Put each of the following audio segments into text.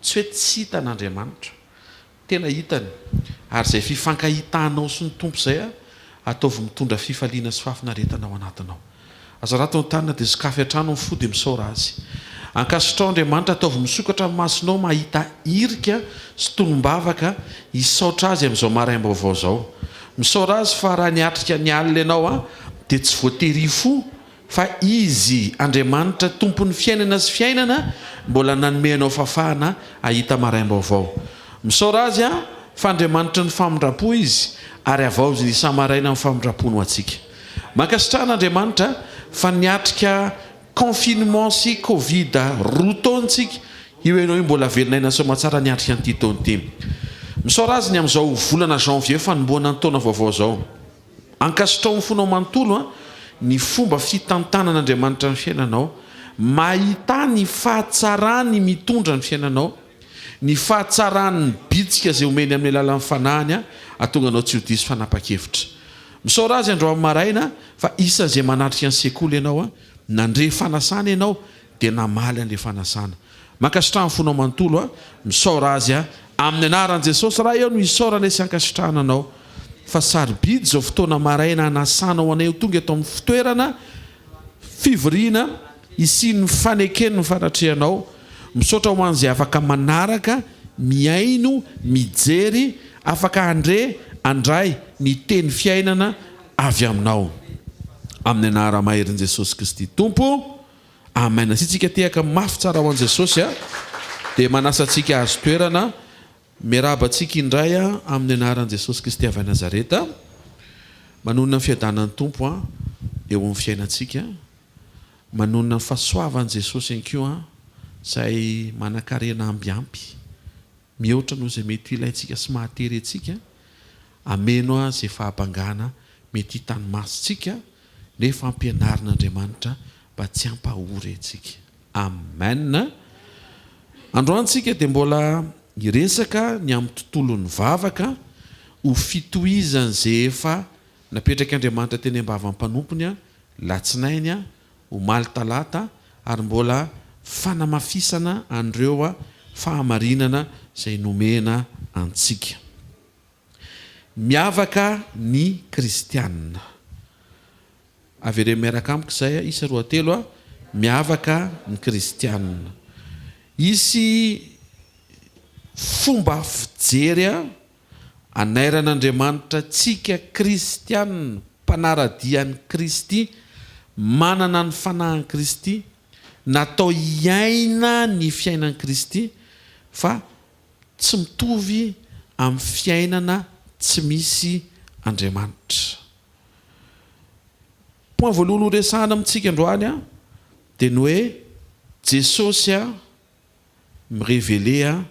tsy hoe tsy hitan'Andriamanitra, tena hitany. Ary izay fifankahitanao sy ny tompo izay ataovy mitondra fifaliana sy fahafinaretana ao anatinao. Aza raha tao tanina dia zokafy hatrano mifody misaora azy. Ankasitrao Andriamanitra ataovy misokatra amin'ny masonao mahita irika sy tolombavaka hisaotra azy amin'izao maraim-baovao izao. Misaora azy fa raha niatrika ny alina ianao dia tsy voatery fo fa izy Andriamanitra tompon'ny fiainana sy fiainana mbola nanome anao fafahana ahita maraim-baovao. Misaora azy fa Andriamanitra ny famindrapo izy ary avao izy isamaraina amin'ny famindrapo no atsika. Mankasitrahana Andriamanitra fa niatrika confinement sy Covid roa taontsika io ianao mbola velon'aina sy matsara niatrika an'ity taona ity. Misaora azy ny amin'izao volana janvier fanomboana ny taona vaovao izao. Ankasitrao ny fonao manontolo ny fomba fitantanan'Andriamanitra ny fiainanao, mahita ny fahatsarany mitondra ny fiainanao, ny fahatsarany bitsika izay omeny amin'ny alalan'ny fanahiny atonga anao tsy ho diso fanapa-kevitra. Misaora azy andro amin'ny maraina fa isan'izay manatrika ny sekoly ianao nandre fanasana ianao dia namaly an'ilay fanasana. Mankasitrahany fonao manontolo misaora azy amin'ny anaran'i Jesosy raha eo no isaorana sy ankasitrahana anao. Fa sarobidy izao fotoana maraina anasanao anay tonga eto amin'ny fitoerana fivoriana isiny fanekeny ny fanatrehanao. Misaotra ho an'izay afaka manaraka miaino mijery afaka andray ny teny fiainana avy aminao amin'ny anara maherin'i Jesosy Kristy Tompo. Amen. Sitsika tehaka mafy tsara ho an'i Jesosy dia manasantsika azo toerana miarabantsika indray amin'ny anaran'i Jesosy Kristy avy Nazareta. Manonona ny fiadanan'ny Tompo eo amin'ny fiainantsika, manonona ny fahasoavan'i Jesosy ihany koa izay manan-karena ambiampy mihoatra noho izay mety ilaintsika sy mahatery antsika. Ameno izay fahabangana mety hitany masontsika nefa ampianarin'Andriamanitra mba tsy hampahory antsika. Amen. Androantsika dia mbola iresaka ny amin'ny tontolon'ny vavaka ho fitohizan'izay efa napetraka Andriamanitra teny ambava mpanompony latsinainy omaly talata ary mbola fanamafisana andreo fahamarinana izay nomena antsika. Miavaka ny kristianina. Avy miaraka amiko izay isa roa telo miavaka ny kristianina. Isy fomba fijery anairan'Andriamanitra tsika kristianina mpanaradian'ny Kristy, manana ny fanahin'i Kristy, natao hiaina ny fiainan'i Kristy fa tsy mitovy amin'ny fiainana tsy misy Andriamanitra. Point voalohany ho resahana amintsika androany dia ny hoe Jesosy mirevele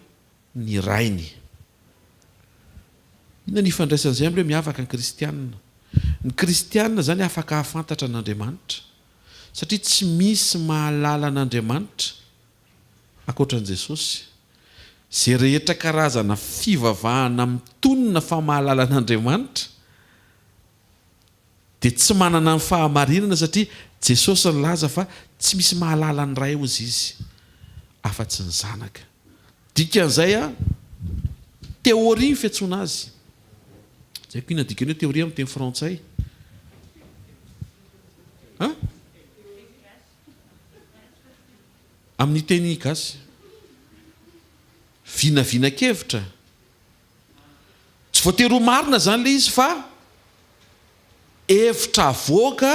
ny rainy. Inona ny ifandraisan'izay amin'ilay miavaka ny kristianina? Ny kristianina zany afaka hahafantatra an'Andriamanitra satria tsy misy mahalala an'Andriamanitra ankoatran'i Jesosy. Izay rehetra karazana fivavahana mitonona fa mahalala an'Andriamanitra dia tsy manana ny fahamarinana satria Jesosy nilaza fa tsy misy mahalala ny ray ozy izy afa-tsy ny zanaka. Dikan'izay teoria ny fiantsoana azy. Zay ko inona dikany hoe teoria amin'ny teny frantsay? Amin'ny teny gasy vinavina-kevitra. Tsy voatery ho marina zany ilay izy fa hevitra avoaka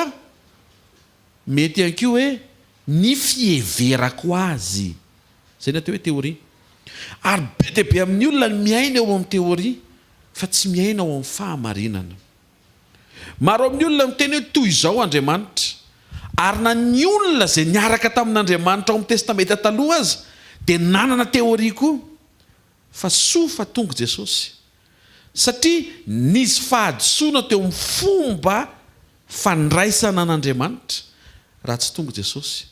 mety ihany koa hoe ny fieverako azy. Zay ny atao hoe teoria. Ary be dia be amin'ny olona ny miaina eo amin'ny teoria fa tsy miaina ao amin'ny fahamarinana. Maro amin'ny olona miteny hoe toy izao Andriamanitra, ary na ny olona izay niaraka tamin'Andriamanitra ao amin'ny testamenta taloha azy dia nanana teoria koa fa soa fa tonga Jesosy. Satria nisy fahadisoana teo amin'ny fomba fandraisana an'Andriamanitra raha tsy tonga Jesosy.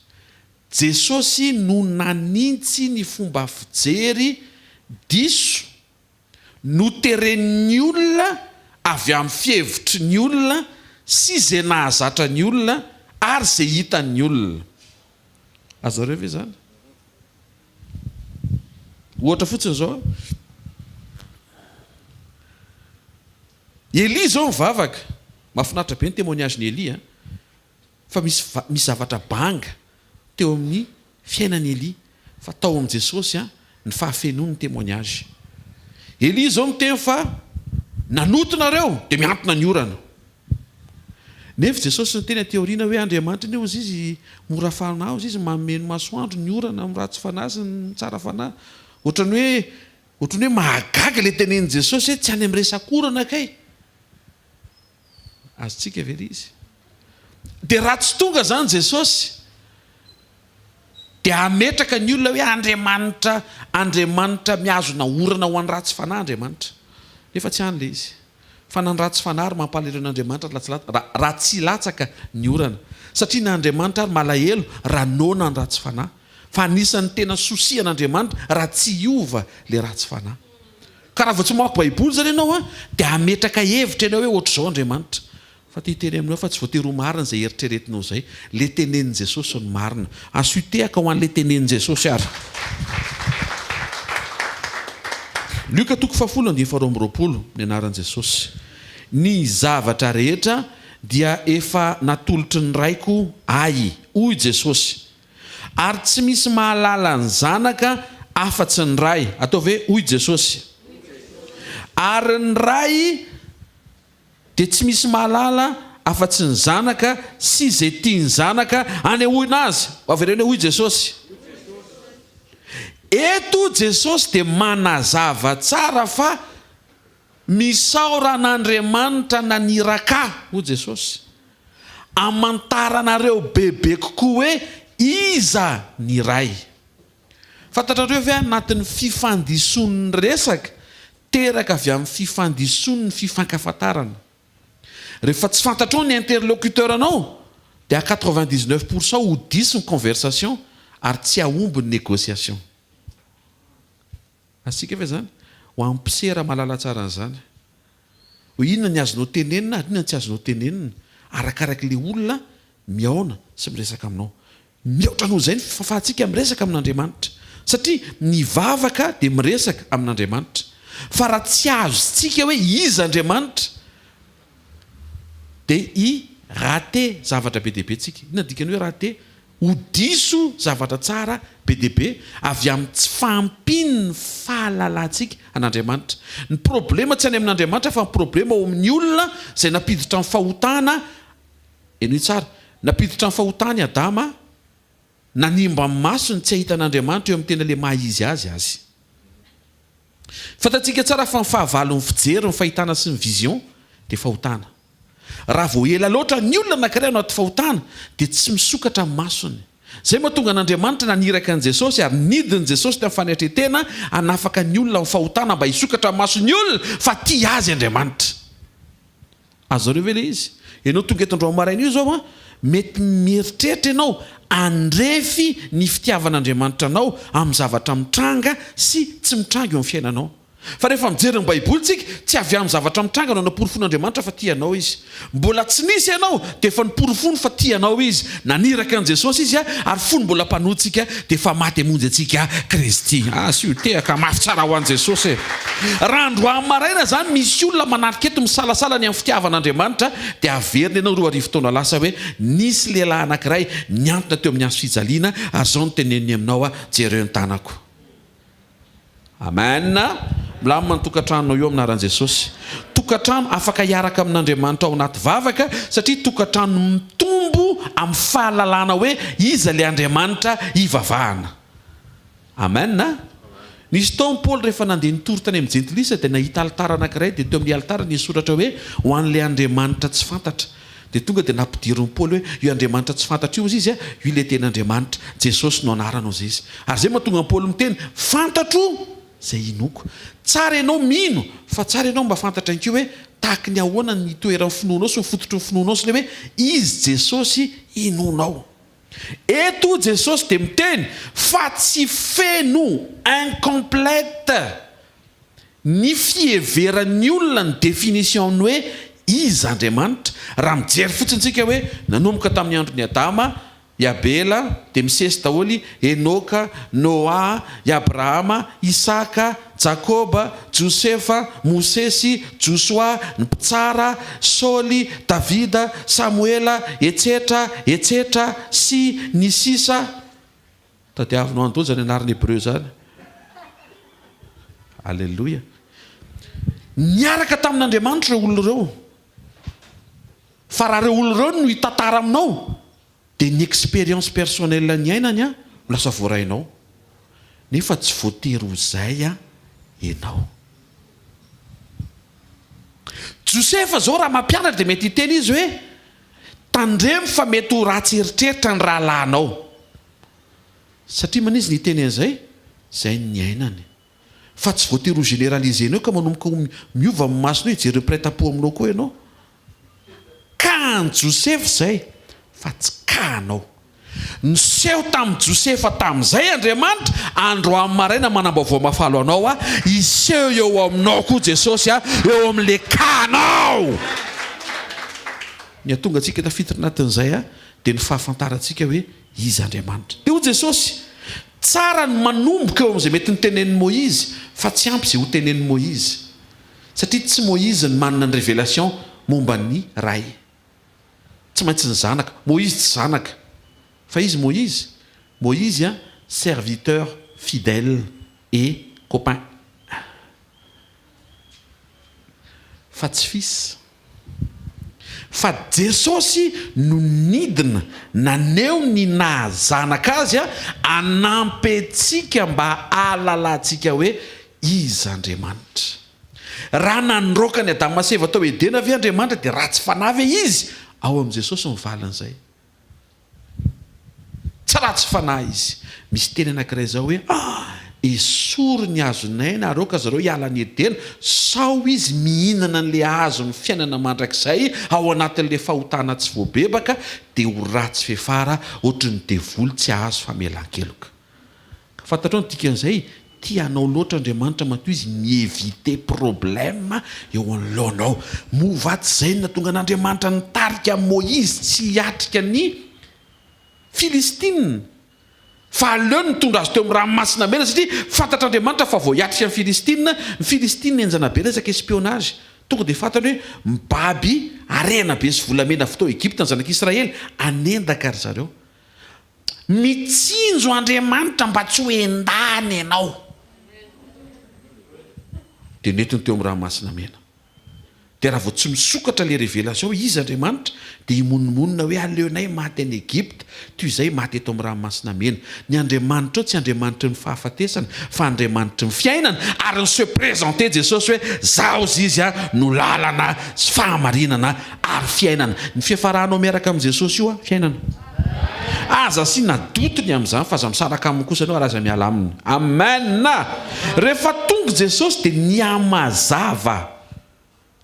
Jesosy no nanintsy ny fomba fijery diso no teren'ny olona avy amin'ny fihevitry ny olona sy izay nahazatra ny olona ary izay hitan'ny olona. Azareo ve zany? ohatra fotsiny zao Eli zao mivavaka mahafinaritra be ny témoignage-ny Eli fa misy zavatra banga teo amin'ny fiainan'ny Eli fa tao amin'i Jesosy ny fahafenoany témoignage. Eli zao miteny fa nanotonareo dia miantona ny orana. Nefa Jesosy ny teny teoriana hoe Andriamanitra ny ozy izy mora fanahy ozy izy mameno masoandro ny orana amin'ny ratsy fanahy sy ny tsara fanahy. Ohatran'ny hoe mahagaga ilay tenenin' Jesosy hoe tsy any amin'ny resakorana kay. Azontsika very izy. Dia ratsy tonga zany Jesosy dia ametraka ny olona hoe Andriamanitra miazona orana ho an'ny ratsy fanahy Andriamanitra. Nefa tsy an'ilay izy. Fa na ny ratsy fanahy ary mampalahelo raha tsy latsaka ny orana. Satria na Andriamanitra ary malahelo raha nona ny ratsy fanahy. Fa anisan'ny tena sosian'Andriamanitra raha tsy hiova ilay ratsy fanahy. Ka raha vao tsy mamaky Baiboly zany ianao dia ametraka hevitra ianao hoe ohatr'izao Andriamanitra. Fa ty teny aminao fa tsy voatery ho marina izay eritreretinao izay. Le tenenin' Jesosy no marina. Asutehaka ho an'le tenenin' Jesosy ary. Luka 10:22 ny anaran'i Jesosy. Ny zavatra rehetra dia efa natolotry ny raiko ahy, hoy Jesosy. Ary tsy misy mahalala ny zanaka afa-tsy ny ray. Ataovy hoe hoy Jesosy. Ary ny ray dia tsy misy mahalala afa-tsy ny zanaka sy izay tia ny zanaka anehoina azy. Avereny hoy Jesosy. Eto Jesosy dia manazava tsara fa misaoran'Andriamanitra naniraka, hoy Jesosy. Amantaranareo bebe kokoa hoe iza ny ray. Fantatrareo ve anatin'ny fifandison'ny resaka teraka avy amin'ny fifandison'ny fifankafantarana. Rehefa tsy fantatrao ny interlocuteur anao dia 99% ho diso ny conversation ary tsy ahomby ny négociation. Asika ve zany ho ampisera malala tsara an'izany. Ho inona ny azonao tenenina, inona tsy azonao tenenina arakarak'ilay olona miaona sy miresaka aminao. Mihoatra noho izay ny fahafahantsika miresaka amin'Andriamanitra. Satria mivavaka dia miresaka amin'Andriamanitra. Fa raha tsy azontsika hoe iza Andriamanitra dia raté zavatra be deaibe tsika. Inona dikany hoe raté? Ho diso zavatra tsara be deaibe avy amin'ny tsy fahampin'ny fahalalantsika an'Andriamanitra. Ny problema tsy any amin'Andriamanitra fa ny problema ao amin'ny olona izay napiditra amin'ny fahotana. Eny hoe tsara, napiditra amin'ny fahotana Adama, nanimba amin'ny masony tsy ahita an'Andriamanitra eo amin'ny tena ilay maha-izy azy. Fantatsika tsara fa ny fahavalon'ny fijery, ny fahitana sy ny vision dia fahotana. Raha vao ela loatra ny olona anankiray anaty fahotana dia tsy misokatra amin'ny masony. Zay mahatonga an'Andriamanitra naniraka an'i Jesosy ary nidiny Jesosy tamin'ny fanatretena hanafaka ny olona amin'ny fahotana mba hisokatra amin'ny masony olona fa tia azy Andriamanitra. Azareo ve le izy? Ianao tonga eto androany maraina io zao mety mieritreritra ianao andrefy ny fitiavan'Andriamanitra anao amin'ny zavatra mitranga sy tsy mitranga eo amin'ny fiainanao. Fa rehefa mijery ny Baiboly tsika tsy avy amin'ny zavatra mitranga anao naporofon'Andriamanitra fa tianao izy. Mbola tsy nisy ianao dia efa niporofony fa tianao izy. Naniraka an'i Jesosy izy ary fony mbola mpanotsika dia efa maty hamonjy antsika Kristy. Siotehaka mafy tsara ho an'i Jesosy. Raha androany maraina zany misy olona manatrika eto misalasala ny amin'ny fitiavan'Andriamanitra dia averina ianao 2 arivo taona lasa hoe nisy lehilahy anankiray niantona teo amin'ny hazo fijaliana ary zao no teneniny aminao jereo ny tanako. Amen. Milamina ny tokantranonao eo aminaran'i Jesosy. Tokantrano afaka hiaraka amin'Andriamanitra ao anaty vavaka satria tokantrano mitombo amin'ny fahalalana hoe iza ilay Andriamanitra hivavahana. Amen. Nisy taon'i Paoly rehefa nandeha nitory tany amin'ny jentilisa dia nahita alitara anankiray dia teo amin'ny alitara nisy soratra hoe ho an'ilay Andriamanitra tsy fantatra. Dia tonga dia nampidirin'i Paoly hoe io Andriamanitra tsy fantatra io izy io ilay tena Andriamanitra Jesosy no anarana izy izy. Ary zay mahatonga Paoly miteny fantatro zay inoko. Tsara ianao mino fa tsara ianao mba fantatra an'io hoe tahaka ny ahoana ny toeran'ny finoanao sy ny fototry ny finoanao sy le hoe izy Jesosy inonao. Eto Jesosy dia miteny fa tsy feno incomplète ny fieveran'ny olona ny définition-ny hoe izy Andriamanitra. Raha mijery fotsiny tsika hoe nanomboka tamin'ny andron'ny Adama i Abela, dia misesy daholy Enoka, Noa, i Abrahama, Isaka, Jakoba, Josefa, Mosesy, Josoa, ny mpitsara, Saoly, Davida, Samuela, etsetra sy ny sisa. Tadiavinao andao zany anarany Hébreu zany. Alleloia. Niaraka tamin'Andriamanitra ireo olona ireo. Fa raha ireo olona ireo no hitantara aminao, dia ny expérience personnelle ny ainany a lasa voarainao. Nefa tsy voatery ho zay ianao. Josefa zao raha mampianatra dia mety hiteny izy hoe tandremo fa mety ho ratsy eritreritra ny rahalahinao. Satria manizy ny teny an'izay, zay ny ainany. Fa tsy voatery ho généralisenao ka manomboka miova amin'ny masonao hijery prêt-à-pot aminao koa ianao. Ka ny Josefa zay, fa tsy ka anao. Niseho tamin'ny Josefa tamin'izay Andriamanitra, andro amin'ny maraina manam-baovao mafalo anao iseho eo aminao koa Jesosy eo amin'le kanao. Ny atonga antsika tafiditra anatin'izay dia ny fahafantarantsika hoe izy Andriamanitra. Dia ho Jesosy tsara ny manomboka eo amin'izay mety nitenen'i Moïse, fa tsy ampy izay ho tenen'i Moïse. Satria tsy Moïse ny manana ny révélation momba ny ray. Tsy maintsy ny zanaka. Moïse tsy zanaka, fa izy Moïse serviteur fidèle et copain. Fa tsy fils. Fa Jesosy no nidina naneo ny nahazanaka azy anampetsika mba alalantsika hoe izy Andriamanitra. Raha nanroaka ny Adama sy Eva tao Edena ave Andriamanitra dia ratsy fanavy izy. Ao amin'i Jesosy mivalan'izay. Tsy ratsy fanahy izy. Misy teny anankiray zao hoe esory ny hazonay naroaka zareo hiala ny Edena, sao izy mihinana n'le hazo ny fiainana mandrakizay ao anatin'le fahotana tsy voabebaka, dia ho ratsy fefara ohatry ny devoly tsy ahazo famelan-keloka. Fantatrao ny dikan'izay, tianao loatra Andriamanitra matoa izy mievite problème eo anoloanao. Movaty zay no natonga an'Andriamanitra nitarika Moïse tsy hiatrika ny Filistine. Fa aleo nitondra azy teo amin'ny ranomasina mena, satria fantatr'Andriamanitra fa vao hiatrika ny Filistine, ny Filistine enjana be resaka espionnage. Tonga dia fantany hoe mibaby arena be sy volamena avy tao Egypte ny zanak'Israely, anendaka ry zareo. Mitsinjo Andriamanitra mba tsy ho endany ianao. Dia netiny teo amin'ny ranomasina mena. Dia raha vao tsy misokatra le révélation izy Andriamanitra, dia imonmonina hoe aleonay maty any Egypte toy izay maty eto amin'ny ranomasina mena. Ny Andriamanitra tsy Andriamanitra ny fahafatesana, fa Andriamanitra ny fiainana, ary ny se présenter Jesosy hoe zaho izy no lalana sy fahamarinana ary fiainana. Ny fiafaranao miaraka amin'ny Jesosy io fiainana. Aza sy nadotony amin'izany fa aza misaraka aminy kosa anao raha aza miala aminy. Amen. Rehefa tonga Jesosy dia niamazava.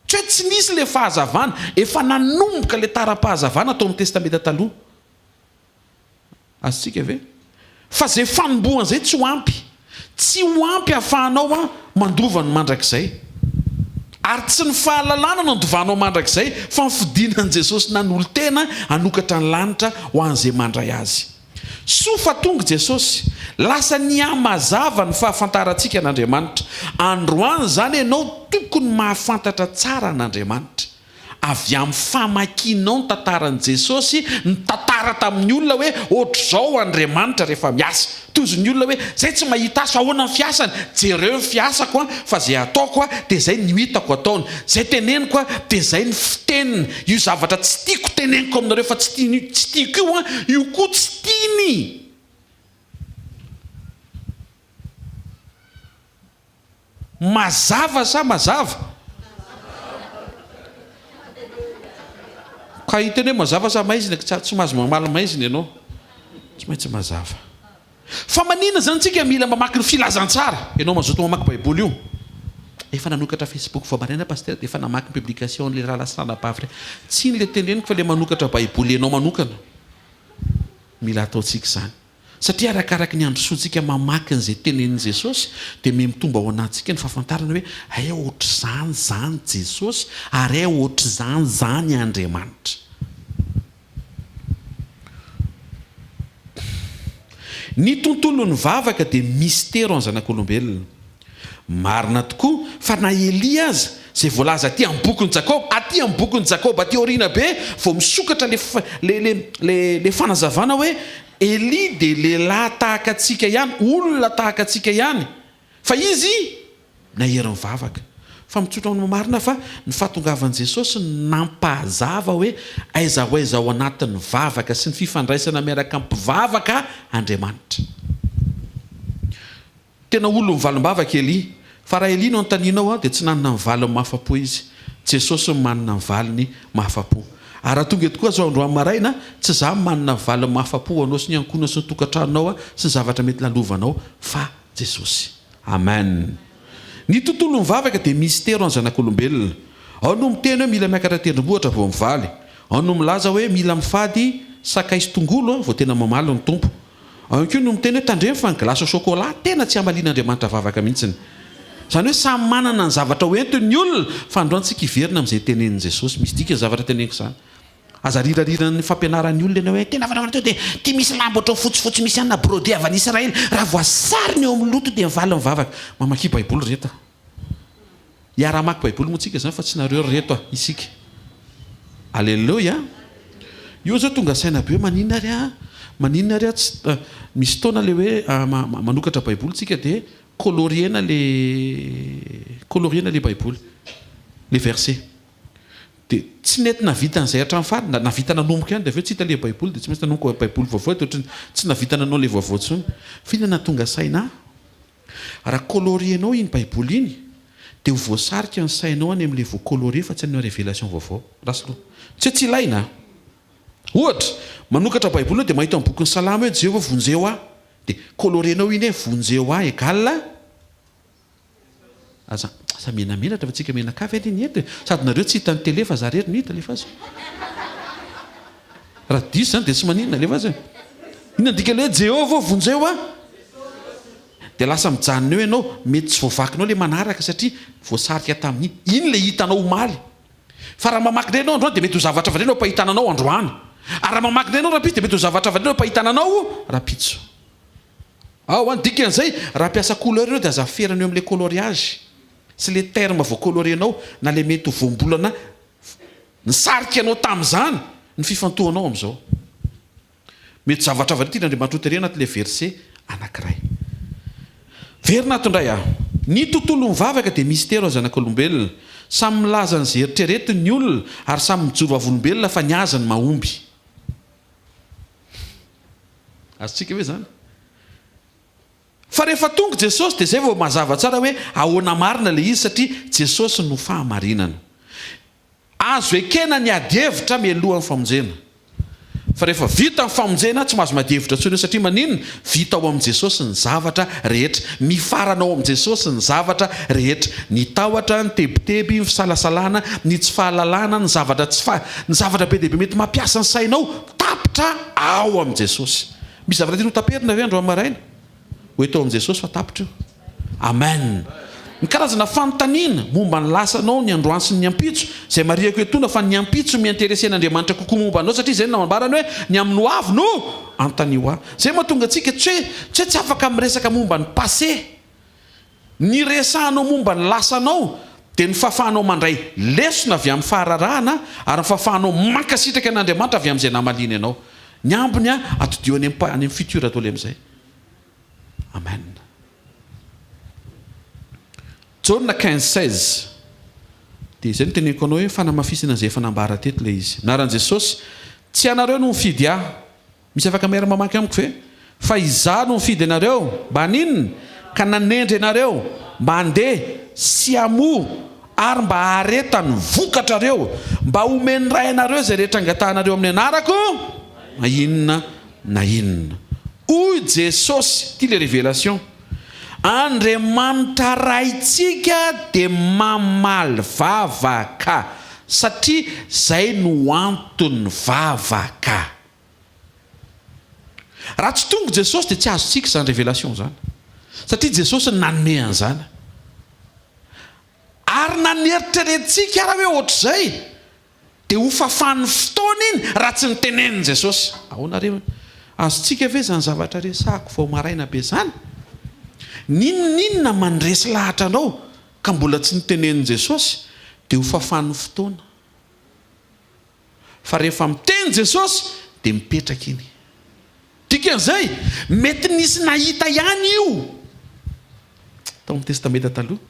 Tsy hoe tsy nisy le fahazavana, efa nanomboka le tara-pahazavana atao amin'ny testamenta taloha. Azontsika ve? Fa zay fanombohana zay tsy ho ampy. Tsy ho ampy ahafahanao mandova ny mandrakizay. Ary tsy ny fahalalana no andovanao mandrakizay, fa ny fidinan'i Jesosy nanolo tena hanokatra ny lanitra ho an'izay mandray azy. So fa tonga Jesosy, lasa niamazava ny fahafantarantsika n'Andriamanitra. Androany zany ianao tokony mahafantatra tsara n'Andriamanitra. Avy amin'ny famakianao ny tantaran'i Jesosy, ny tantara tamin'ny olona hoe ohatr'izao Andriamanitra rehefa miasa. Tozy ny olona hoe zay tsy mahita azy fa ahoana ny fiasany, jereo ny fiasako fa zay ataoko dia zay ny hitako ataony, zay teneniko dia zay ny fiteniny. Io zavatra tsy tiako teneniko aminareo fa tsy tiako io koa tsy tiany. Mazava sa mazava? Ka hitany hoe mazava sa maizina, tsy mahazo mamaly maizina ianao. Tsy maintsy mazava. Fa manina zany tsika mila mamaky ny filazantsara. Ianao mazoto mamaky Baiboly io. Efa nanokatra Facebook fa maraina pasteur dia efa namaky publication le raha lasana bavy. Tsy ny le teneniko fa le manokatra Baiboly ianao manokana. Mila ataontsika izany. Satria arakaraka ny androsoantsika mamaky n'izay tenenin' Jesosy dia mitomba ao anatintsika ny fahafantarana hoe ay ohatr'izany zany Jesosy ary ay ohatr'izany zany Andriamanitra. Ny tontolo ny vavaka dia mystero ny zanak'olombelona. Marina tokoa fa na Elia aza izay voalaza aty amin'ny bokin'ny Jakoba, aty amin'ny bokin'ny Jakoba aty aoriana be vao misokatra le fanazavana hoe Elia dia lehilahy tahaka antsika ihany, olona tahaka antsika ihany, fa izy naherin'ny vavaka. Fa mitsotra amin'ny marina fa ny fahatongavan'i Jesosy nampahazava hoe aiza ho aiza ao anatin'ny vavaka sy ny fifandraisana miaraka ampivavaka Andriamanitra. Tena olona mivalim-bavaka Elia, fa raha Elia no antaninao dia tsy nanana mivaly mahafapo izy. Jesosy manana mivaly mahafapo. Ary tonga tokoa zao androany maraina tsy za manana mivaly mahafapo anao sy ny ankohona sy ny tokantranonao sy ny zavatra mety lalovanao fa Jesosy. Amen. Ny tontolo mivavaka dia mystero ny zanak'olombelona. Ao no miteny hoe mila miakatra tendrombohitra vao mivaly. Ao no milaza hoe mila mifady sakay sy tongolo vao tena mamaly ny tompo. Ao koa no miteny hoe tandremo fa ny glasy au chocolat tena tsy hamalian'Andriamanitra vavaka mihitsiny. Izany hoe samy manana ny zavatra hoentin'ny olona fa androantsika hiverina amin'izay tenenin' Jesosy. Misy dika ny zavatra teneniko izany. Aza ririrana ny fampianaran'ny olona hoe tena fanamana dia tia misy lamba ohatran'ny fotsifotsy misy anna brody avy any Israely raha voasariny eo amin'ny loto dia mivaly mivavaka. Mamaky baiboly reto. Hiara-maky baiboly moa tsika izany fa tsy nareo reto isika. Alleluia. Io zao tonga saina be maninona ary misy taona le hoe manokatra baiboly tsika dia coloriena le baiboly le verset. Dia tsy nety navita an'izay hatramin'ny farany, navita nanomboka ihany dia aveo tsy hita le baiboly dia tsy maintsy nanomboka baiboly vaovao dia tsy navita nanao le vaovao intsony. Fihinana tonga saina raha colorienao iny baiboly iny dia ho voasarika ny sainao any amin'ilay voakolorie fa tsy hanao révélation vaovao. Rasoloha tsy ilaina. Ohatra manokatra baiboly dia mahita amin'ny bokin'ny Salama hoe Jehovah vonjeo aho dia colorienao iny hoe vonjeo aho égale aza menamenatra fa tsika menakavy any eny sady nareo tsy hitan'ny télé fa za rery no hita le fazy. Raha diso zany dia tsy maninona le fazy. Inona ndika le hoe Jehovah vonjeo aho dia lasa mijanona eo ianao mety tsy voavakinao le manaraka satria voasarika tamin'iny. Iny le hitanao omaly. Fa raha mamaky renao androany dia mety ho zavatra varenao ampahitananao androany. Ary raha mamaky renao rapitso dia mety ho zavatra varenao ampahitananao rapitso. Ao any dikan'izay raha piasa couleur eo dia aza ferana eo amin'ilay coloriage sy le terme vao colorienao na le mety ho voambolana nisarika anao tamin'izany ny fifantohanao amin'izao. Mety zavatra varenao tiana Andriamanitra hoterena anatin'ilay verset anankiray. Verina atondray aho. Ny tontolo mivavaka dia mystero zanak'olombelona. Samy milaza ny eritreretiny ny olona ary samy mijoro avolombelona fa ny aza ny mahomby. Azontsika hoe zany. Fa rehefa tonga Jesosy dia izay vao mazava tsara hoe ahoana marina le izy satria Jesosy no fahamarinana. Azo ekena ny adihevitra mialohan'ny famonjena. Fa rehefa vita ny famonjena tsy mahazo madihevitra intsony satria maninona vita ao amin'ny Jesosy ny zavatra rehetra. Mifarana ao amin'ny Jesosy ny zavatra rehetra. Ny tahotra, ny tebiteby, ny fisalasalana, ny tsy fahalalana, ny zavatra be dia be mety mampiasa ny sainao tapitra ao amin'ny Jesosy. Misy zavatra tianao taperina ve androany maraina? Hoe tao amin'ny Jesosy fa tapitra io. Amen. Ny karazana fanontaniana momba ny lasanao ny androany sy ny ampitso izay mariako etona fa ny ampitso miinteresen'Andriamanitra kokoa momba anao satria izay namambarany hoe ny amin'ny ho avy no antanio aho. Izay mahatonga antsika tsy afaka miresaka momba ny passé. Ny resahanao momba ny lasanao dia ny fahafahanao mandray lesona avy amin'ny fahararahana ary ny fahafahanao mankasitraka an'Andriamanitra avy amin'izay namaliny ianao. Ny ambiny atodio any amin'ny futur atao le amin'izay. Amen. Jauna 15:16 dia izay no teneniko anao hoe fanamafisina izay fanambara teto ilay izy. Naran'i Jesosy tsy anareo no mifidy aho. Misy afaka miara mamaky amiko ve? Fa izaho no mifidy anareo mba ninona ka nanendry anareo mba handeha sy hamoa ary mba hareta ny vokatrareo mba homeny ray anareo izay rehetra angatahanareo amin'ny anarako na inona na inona. Hoy Jesosy tia le révélation. Andriamanitra raitsika dia mamaly vavaka satria zay no antony vavaka. Raha tsy tonga Jesosy dia tsy azontsika izany révélation zany satria Jesosy nanome an'izany. Ary naneritreretintsika raha hoe ohatr'izay dia ho fafan'ny fotoana iny raha tsy nitenenin Jesosy. Ahoana re Azontsika ve zany zavatra resahako vao maraina be zany? Ninona mandresy lahatra anao ka mbola tsy nitenenin Jesosy dia ho fafany fotoana. Fa rehefa miteny Jesosy dia mipetraka iny. Dikan'izay mety nisy nahita ihany io tao amin'ny testamenta taloha.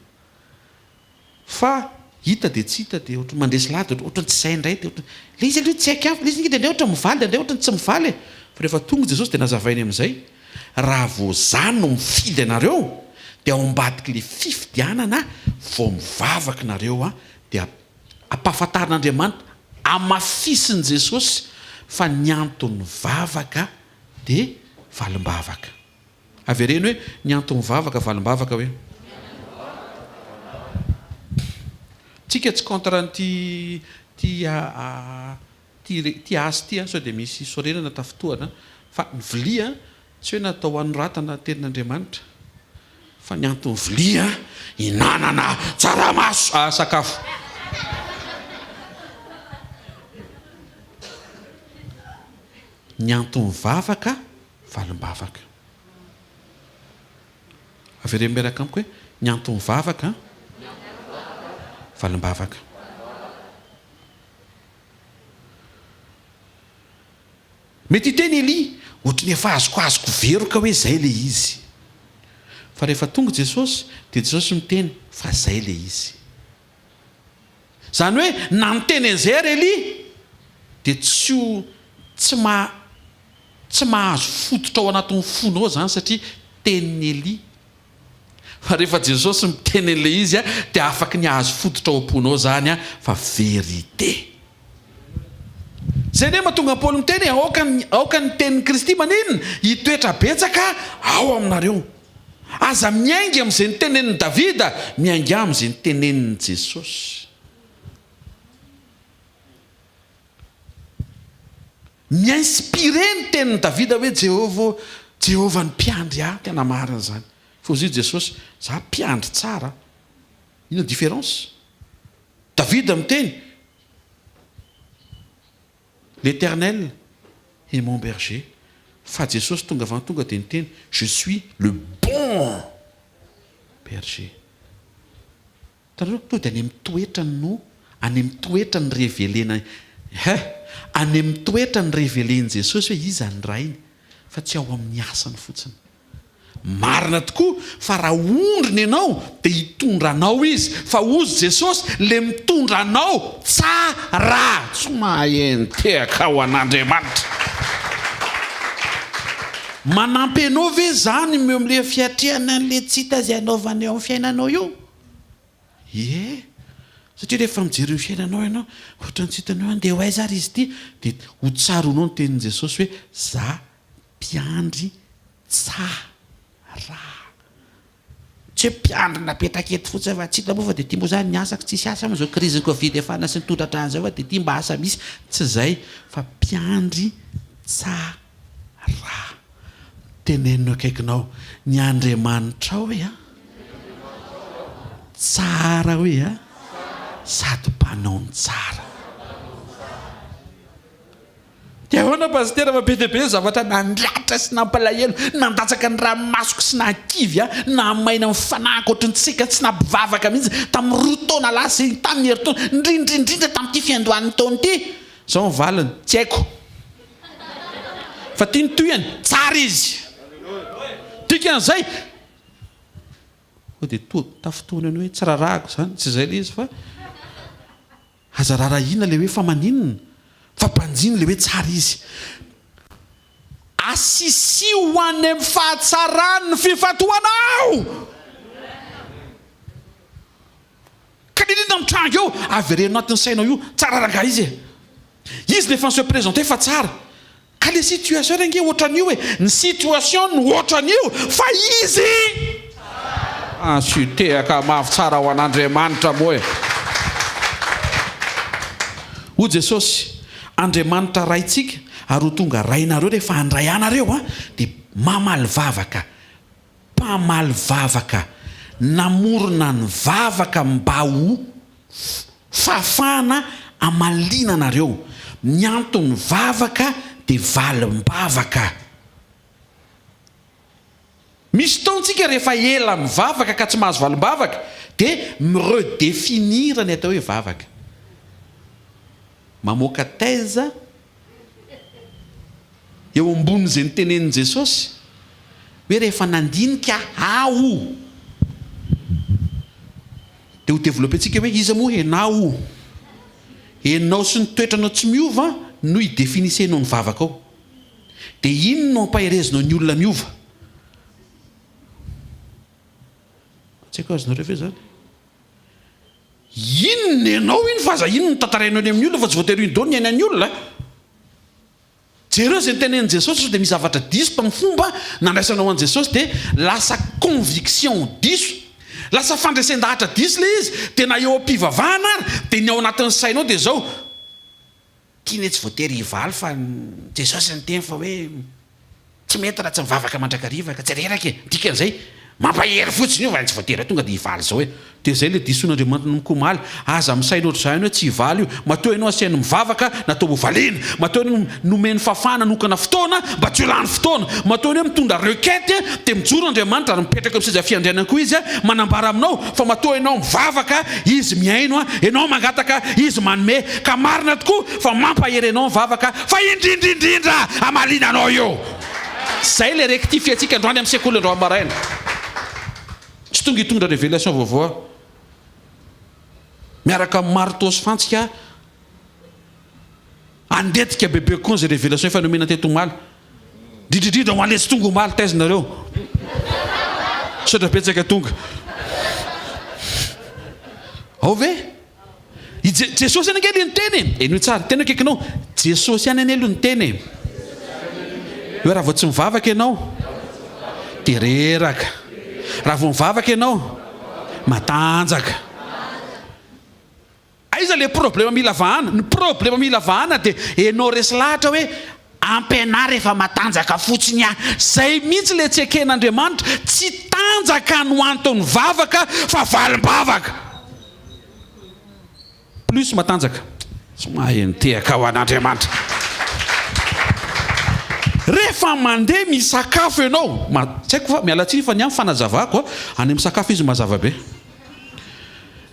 Fa hita dia tsy hita dia ohatry mandresy lahatra, ohatry tsy izay indray dia le izy aloha tsy haika avy, le izy dia ohatry mivaly, dia ohatry tsy mivaly. Fa rehefa tonga Jesosy dia nazavainy amin'izay, raha vao zany no mifidy anareo dia ao ambadiky le fifidianana vao mivavaka nareo dia ampahafantarin'Andriamanitra amafisiny Jesosy fa ny antony vavaka dia valim-bavaka. Avereny hoe ny antony vavaka valim-bavaka hoe tsika tsy contre ty asy ty sao dia misy sorenana tafotoana fa ny vilia tsy hoe natao anoratana tenin'Andriamanitra fa ny antony vilia hinanana tsaramaso sakafo. Ny antony vavaka valim-bavaka. Avereny miaraka amiko hoe ny antony vavaka valim-bavaka. Mety hiteny Eli ohatry ny efa azoko veroka hoe zay le izy. Fa rehefa tonga Jesosy dia Jesosy miteny fa zay le izy. Zany hoe na miteny an'izay ary Eli dia tsy mahazo fototra ao anatin'ny fonao zany satria tenin'ny Eli. Fa rehefa Jesosy miteny an'le izy dia afaka ny ahazo fototra ao am-ponao zany fa verité. Zay ne mahatonga Paoly miteny aoka ny tenin'ny Kristy maninona hitoetra betsaka ao aminareo. Aza miaingy amin'izay nitenenin'i Davida, miaingy amin'izay nitenenin'i Jesosy. Miinspiré ny tenin'i Davida hoe Jehovah ny mpiandry tena marina zany. Fa izy Jesosy za mpiandry tsara. Ino différence? Davida miteny l'Éternel est mon berger. Fa Jesosy tonga avy tonga dia niteny je suis le bon berger. Tanao to dia any amin'ny toetrany no any amin'ny toetrany révélena any amin'ny toetrany révéleny Jesosy hoe iza ny rainy fa tsy ao amin'ny asany fotsiny. Marina tokoa fa raha ondriny ianao dia hitondra anao izy, fa ozy Jesosy le mitondra anao tsara. Tsy mahentehaka ao an'Andriamanitra. Manampy anao ve zany meo amin'le fiatrehana an'le tsy hita izay anaovany eo amin'ny fiainanao io? Ie, satria rehefa mijery io fiainanao ianao ohatra ny tsy hitanao andeha ho aiza ary izy ity dia hotsaronao ny tenin'i Jesosy hoe za mpiandry tsara. Tsy hoe mpiandry napetraka eto fotsiny fa tsy hita moa fa dia tia moa zany ny asako tsisy asa amin'izao crise Covid efa sy ny todratra an'izao fa dia tia mba asa misy. Tsy izay fa mpiandry tsara. Tenenino akaikinao ny Andriamanitra hoe tsara hoe sady mpanao ny tsara. Dia ahoana pasitera mabe dia be zavatra nandratra sy nampalahelo, nandatsaka ny ranomasoko sy nankivy na maina amin'ny fanahiko ohatry ny tsika tsy nampivavaka mihitsy tamin'ny 2 taona lasa tamin'ny herintaona indrindrindrindra tamin'ity fiandohan'ny taona ity. Zao ny valiny tsy haiko fa tia ny toyany tsara izy. Dikan'izay dia tafotoana ny hoe tsy rarahako zany tsy izay le izy fa aza rarahina le hoe fa maninona fa mpanjiny le hoe tsara izy. Asisi ho any amin'ny fahatsarany ny fifatoanao. Ka nindrindra mitranga eo averenao anatin'ny sainao io tsara ranga izy izy le fa se présenter fa tsara. Ka le situation ange ohatran'io hoe ny situation no ohatran'io fa izy asitehaka mafy tsara ho an'Andriamanitra moa ho Jesosy Andriamanitra raitsika ary ho tonga rainareo rehefa handray anareo dia mamaly vavaka, mpamaly vavaka, namorona ny vavaka mba ho fafana amaliana anareo. Ny antony vavaka dia valim-bavaka. misy taontsika rehefa ela mivavaka ka tsy mahazo valim-bavaka dia miredéfinir ny atao hoe vavaka. Mamoaka taiza eo ambonin'izay nitenenin' Jesosy hoe rehefa nandinika ao dia ho développetsika hoe izy moa henao. Henao sy ny toetranao tsy miova no idéfinisenao ny vavaka ao. Dia ino no ampaherezinao ny olona miova? Tsy haiko azonareo ve zany? Inona ianao iny fa aza inona no tantarainao ny amin'ny olona fa tsy voatery iny dao ny aina ny olona. Jereo izay nitenenin' Jesosy dia misy zavatra diso tamin'ny fomba nandraisanao an' Jesosy dia lasa conviction diso, lasa fandresen-dahatra diso le izy. Dia na eo am-pivavahana ary dia ny ao anatin'ny sainao dia zao tiany tsy voatery hivaly fa Jesosy ny teny fa hoe tsy mety raha tsy mivavaka mandrakariva ka tsy reraka dikan'izay mampahery fotsiny io fa tsy voatery tonga dia hivaly zao hoe. Dia zay le disoan'Andriamanitra mikomaly aza misaina ohatr' izany hoe tsy hivaly io. Matoa ianao asainy mivavaka natao ho valiana. Matoa ianao nomeny fafana nokana fotoana mba tsy ho lany fotoana. Matoa ianao mitondra requête dia mijoro Andriamanitra ary mipetraka amin'ny seza fiandrianana koa izy manambara aminao fa matoa ianao mivavaka izy miaino ianao mangataka izy manome ka marina tokoa fa mampahery ianao mivavaka fa indrindrindrindra amaliana anao io. Zay le rectifie antsika androany amin'ny sekoly andro amaraina. Tsy tonga hitondra révélation vaovao miaraka amin'ny marteau sy fantsika andetika bebe koa zay révélation efa nomena teto omaly. Dridridrindra ho aletsy tonga omaly taizinareo sotra betsaka tonga ao ve Jesosy any angely ny teny eno tsara tena kekinao Jesosy any aloha ny teny hoe raha vao tsy mivavaka ianao dia reraka, raha vao mivavaka ianao matanjaka. Aiza le problema mila vahana? Ny problema mila vahana dia ianao resy lahatra hoe ampianary rehefa matanjaka fotsiny zay mihitsy le tsy eken'Andriamanitra. Tsy tanjaka no antony vavaka fa valim-bavaka. Plus matanjaka tsy mahay nitehaka ao an'Andriamanitra. Rehefa mandeha misakafo ianao tsy haiko fa mialatsiny fa ny amin'ny fanazavako any amin'ny sakafo izy mazava be.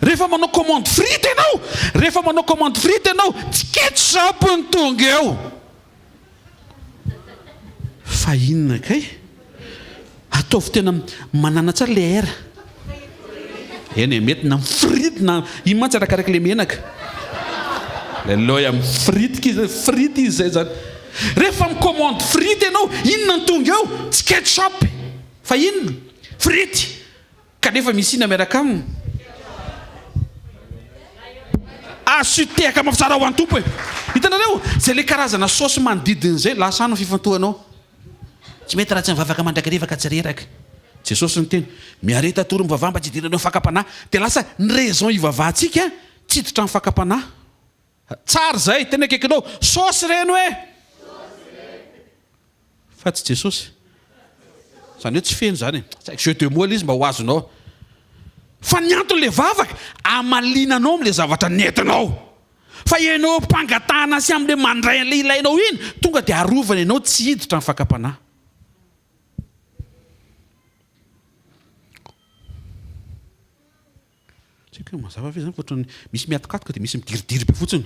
Rehefa manao commande frite ianao, rehefa manao commande frite ianao tsy ketchup ny tonga eo. Fa inona kay? Ataovy tena manana tsara le air. Eny mety na frite na ino mantsy arakaraka le menaka. Leloy amin'ny frite izy zay zany. Rehefa commande frite ianao inona ny tonga eo? Tsy ketchup fa inona? Frite. Kanefa misy ina miaraka aminy. Asutehaka mafitsara ho an-tompo e. Hitanareo zay le karazana saosy manodidin'izay lasa ano fifantohanao. Tsy mety raha tsy mivavaka mandrakariva ka tsy reraka. Jesosy ny teny miareta tory mivavaha mba tsy hidiranao fakapanahy. Dia lasa ny raison hivavahantsika tsy hiditra amin'ny fakapanahy. Tsara zay tena kekinao saosy reno e. Fa tsy Jesosy. Zany hoe tsy feno zany e. Jeu de mots izy mba ho azonao. Fa ny antony le vavaka amalinanao amin'le zavatra nentinao. Fa ianao mpangatahana sy amin'le mandray an'le ilainao iny tonga dia arovana ianao tsy hiditra amin'ny fakapanahy. Tsika mazava ve zany fotrany misy miatokatoka dia misy midiridiry be fotsiny.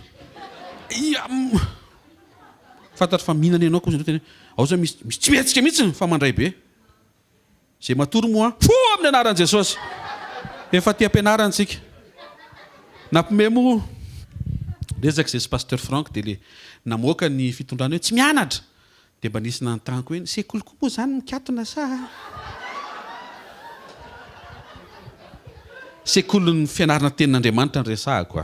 Fantatra fa mihinana ianao koa tena ao zao misy tsy mihetsika mihitsy fa mandray be. Zay matory moa fo amin'ny anaran'i Jesosy. Efa ty ampianarana antsika. Nampime moa resaka zay sy pasteur Franck dia le namoaka ny fitondrana hoe tsy mianatra. Dia mba nisy nantaniko hoe sekoly koa moa zany mikatona sa? Sekoly ny fianarana tenin'Andriamanitra ny resahako.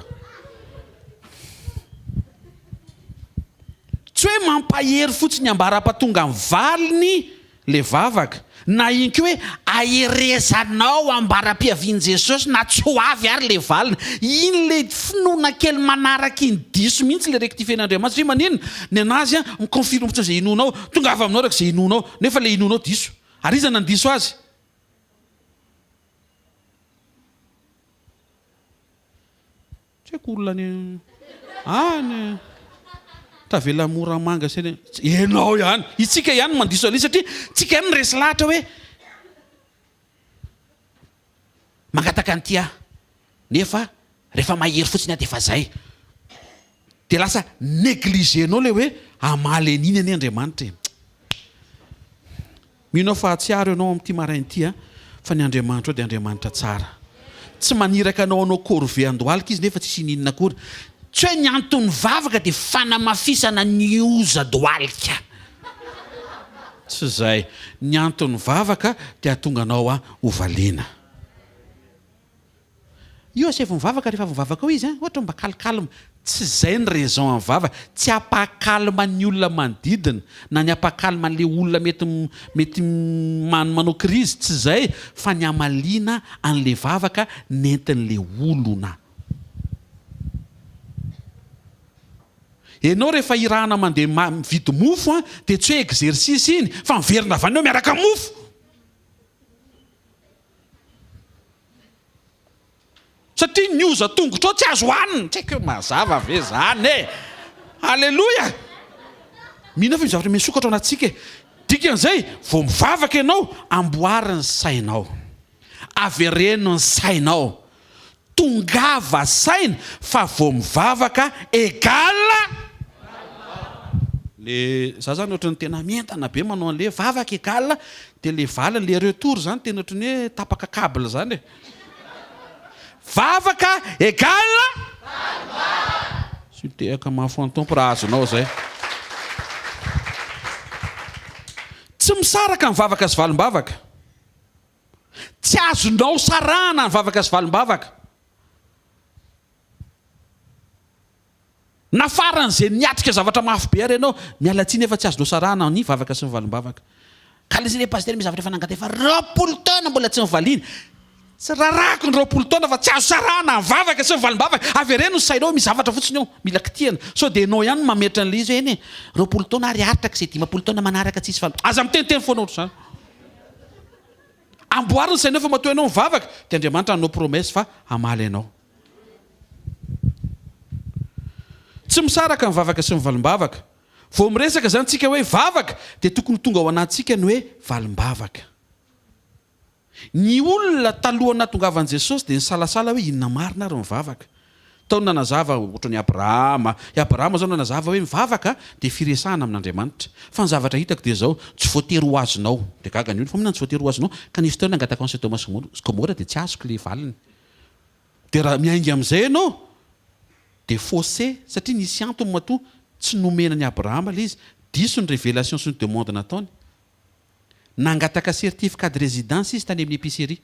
Tsy hoe mampahery fotsiny ambara-patonga amin'ny valiny le vavaka. Na iny koa hoe aheresanao ambara-piavian'i Jesosy na tsy ho avy ary le valina. Iny le finoana kely manaraka iny diso mihitsy le rectifien'Andriamanitra. Sy manino ny anazy miconfirme fotsiny izay inonao. Tonga avy aminao raka izay inonao. Nefa le inonao diso. Ary iza nan diso azy? Tsy haiko olona ny tavela moramanga seny. Ianao ihany. Itsika ihany mandiso an'iny satria tsika ihany resy lahatra hoe manaraka ny tia nefa rehefa mahery fotsiny de efa zay de lasa négligenao le hoe amaly an'iny any Andriamanitra minao fa tsiaro ianao amin'ity marain'ity fa ny Andriamanitra ao de Andriamanitra tsara tsy maniraka anao corvée andohalika izy nefa tsy sininina akory tsy hoe ny antony vavaka de fanamafisana ny oza dohalika tsy zay ny antony vavaka de atonga anao ovaliana io asevy mivavaka rehefa mivavaka ao izy ohatra mba kalikalma tsy zay ny raison amin'ny vavaka tsy apakalma ny olona manodidina na ny apakalma an'le olona mety manao crise tsy zay fa ny amaliana an'le vavaka nentin'le olona enao rehefa irahana mandeha mividy mofo de tsy hoe exercice iny fa miverina avy anao miaraka mofo satria ny oza tongotra ao tsy azo hoanina tsy haiko mazava ve zany alleloia mihina fa mizavatra misokatra ao anatsika dikan'izay vao mivavaka ianao amboary ny sainao avereno ny sainao tongava saina fa vao mivavaka égale le za zany ohatran'ny tena mientana be manao an'le vavaka égale de le vala le retour zany tena ohatran'ny hoe tapaka câble zany vavaka égale sy tehaka mahafantompo raha azonao zay tsy misaraka ny vavaka sy valim-bavaka tsy azonao sarahana ny vavaka sy valim-bavaka nafaran'izay niatrika zavatra mafy be ary ianao mialatsiny efa tsy azonao sarahana ny vavaka sy ny valim-bavaka ka le zay le pasteur misy zavatra efa nangata efa 20 taona mbola tsy mivaliana tsy rarako ny 20 taona fa tsy azo sarahana ny vavaka sy ny valim-bavaka avereno ny sainao misy zavatra fotsiny ao mila kitihana so de enao ihany mametra an'le izy eny 20 taona ary aritra ka izay 10 taona manaraka tsisy val aza miteniteny foana ohatry zany amboariny sainao fa matoa ianao mivavaka de Andriamanitra anao promesse fa amaly ianao tsy misaraka ny vavaka sy ny valim-bavaka vao miresaka zany tsika hoe vavaka de tokony tonga ao anatsika ny hoe valim-bavaka ny olona talohana tongavan'i Jesosy de nisalasala hoe inona marina ary mivavaka taona nazava ohatran'ny Abrahama zao nanazava hoe mivavaka de firesahana amin'Andriamanitra fa ny zavatra hitako de zao tsy voatery ho azonao de gaga ny olo fa mina tsy voatery ho azonao ka nisy taona nangataka an'Sodoma Thomas Gomora de tsy azoko le valiny de raha miaingy amin'izay ianao de faussé satria nisy antony matoa tsy nomena ny Abrahama le izy diso ny révélation sy ny demande nataony nangataka certificat de résidence izy tany amin'ny épicerie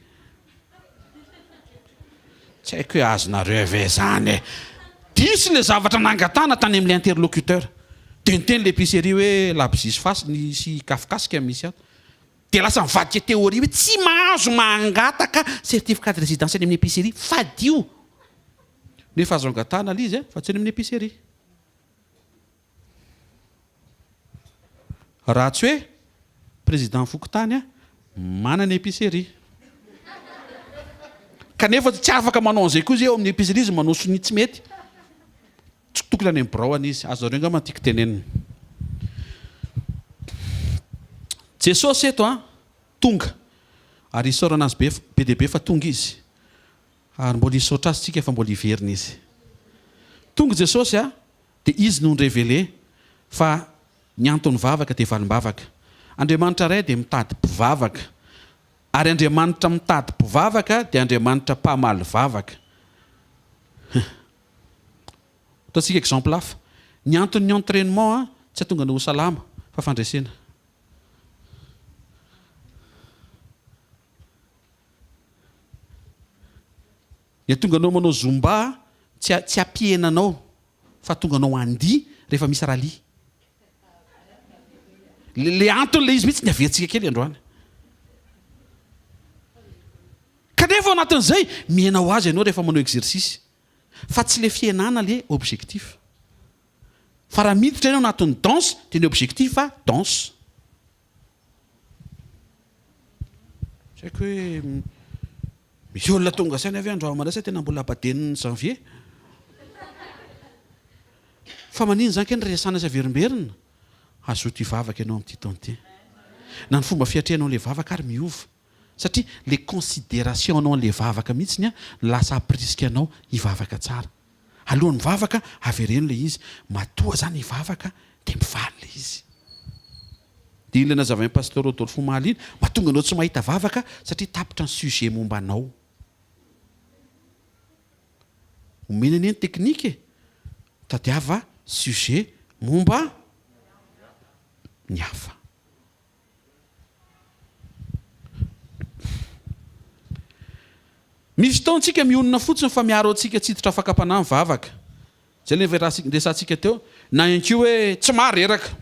tsy haiko hoe azonareo ve zany diso le zavatra nangatana tany amin'ny interlocuteur de niteny l'épicerie hoe labzisy fasy sy kafokasika misy ato de lasa mivadika théorie hoe tsy mahazo mangataka certificat de résidence any amin'ny épicerie fadio nefa azo angatana le izy fa tsy any amin'ny épicerie raha tsy hoe président fokotany manana épicerie kanefa tsy afaka manao an'izay koa izy eo amin'ny épicerie izy manao soni tsy mety tsy tokony any braony izy azo reo nga matiky tenenina Jesosy eto tonga ary isaorana azy be dia be fa tonga izy ary mbola isaotra azy tsika fa mbola hiverina izy tonga Jesosy dia izy no révélé fa ny antony vavaka dia valim-bavaka Andriamanitra ray dia mitady mpivavaka ary Andriamanitra mitady mpivavaka dia Andriamanitra mpamaly vavaka ataontsika exemple hafa ny antony entraînement tsy atonga no salama fa fandresena ny atonga anao manao zumba tsy ampienanao fa tonga anao andia rehefa misy rally le antony le izy mihitsy ny aventsika kely androany kanefa ao anatin'izay miainao azy ianao rehefa manao exercice fa tsy le fiainana le objectif fa raha miditra ianao anatin'ny danse dia ny objectif fa danse tsy haiko hoe misy olona tonga saina avy andro manasa tena mbola abadeniny janvier fa manino zany keny resana sy averimberina azoty vavaka ianao amin'ity taonty na ny fomba fiatrehanao le vavaka ary miova satria le considération anao an'le vavaka mihitsiny a lasa aprisika anao hivavaka tsara. Alohan'ny mivavaka avereno le izy, matoa zany hivavaka de mivaly le izy. Dia ilana zavain'ny pasteur Rodolphe Maliny, mahatonga anao tsy mahita vavaka satria tapitra ny sujet momba anao. Omenany ny teknika tadiava sujet momba ny hafa. Misy fotoantsika mionona fotsiny fa miaro antsika tsy hiditra fakam-panahy mivavaka. Zay le resantsika teo, na ianko hoe tsy mareraka,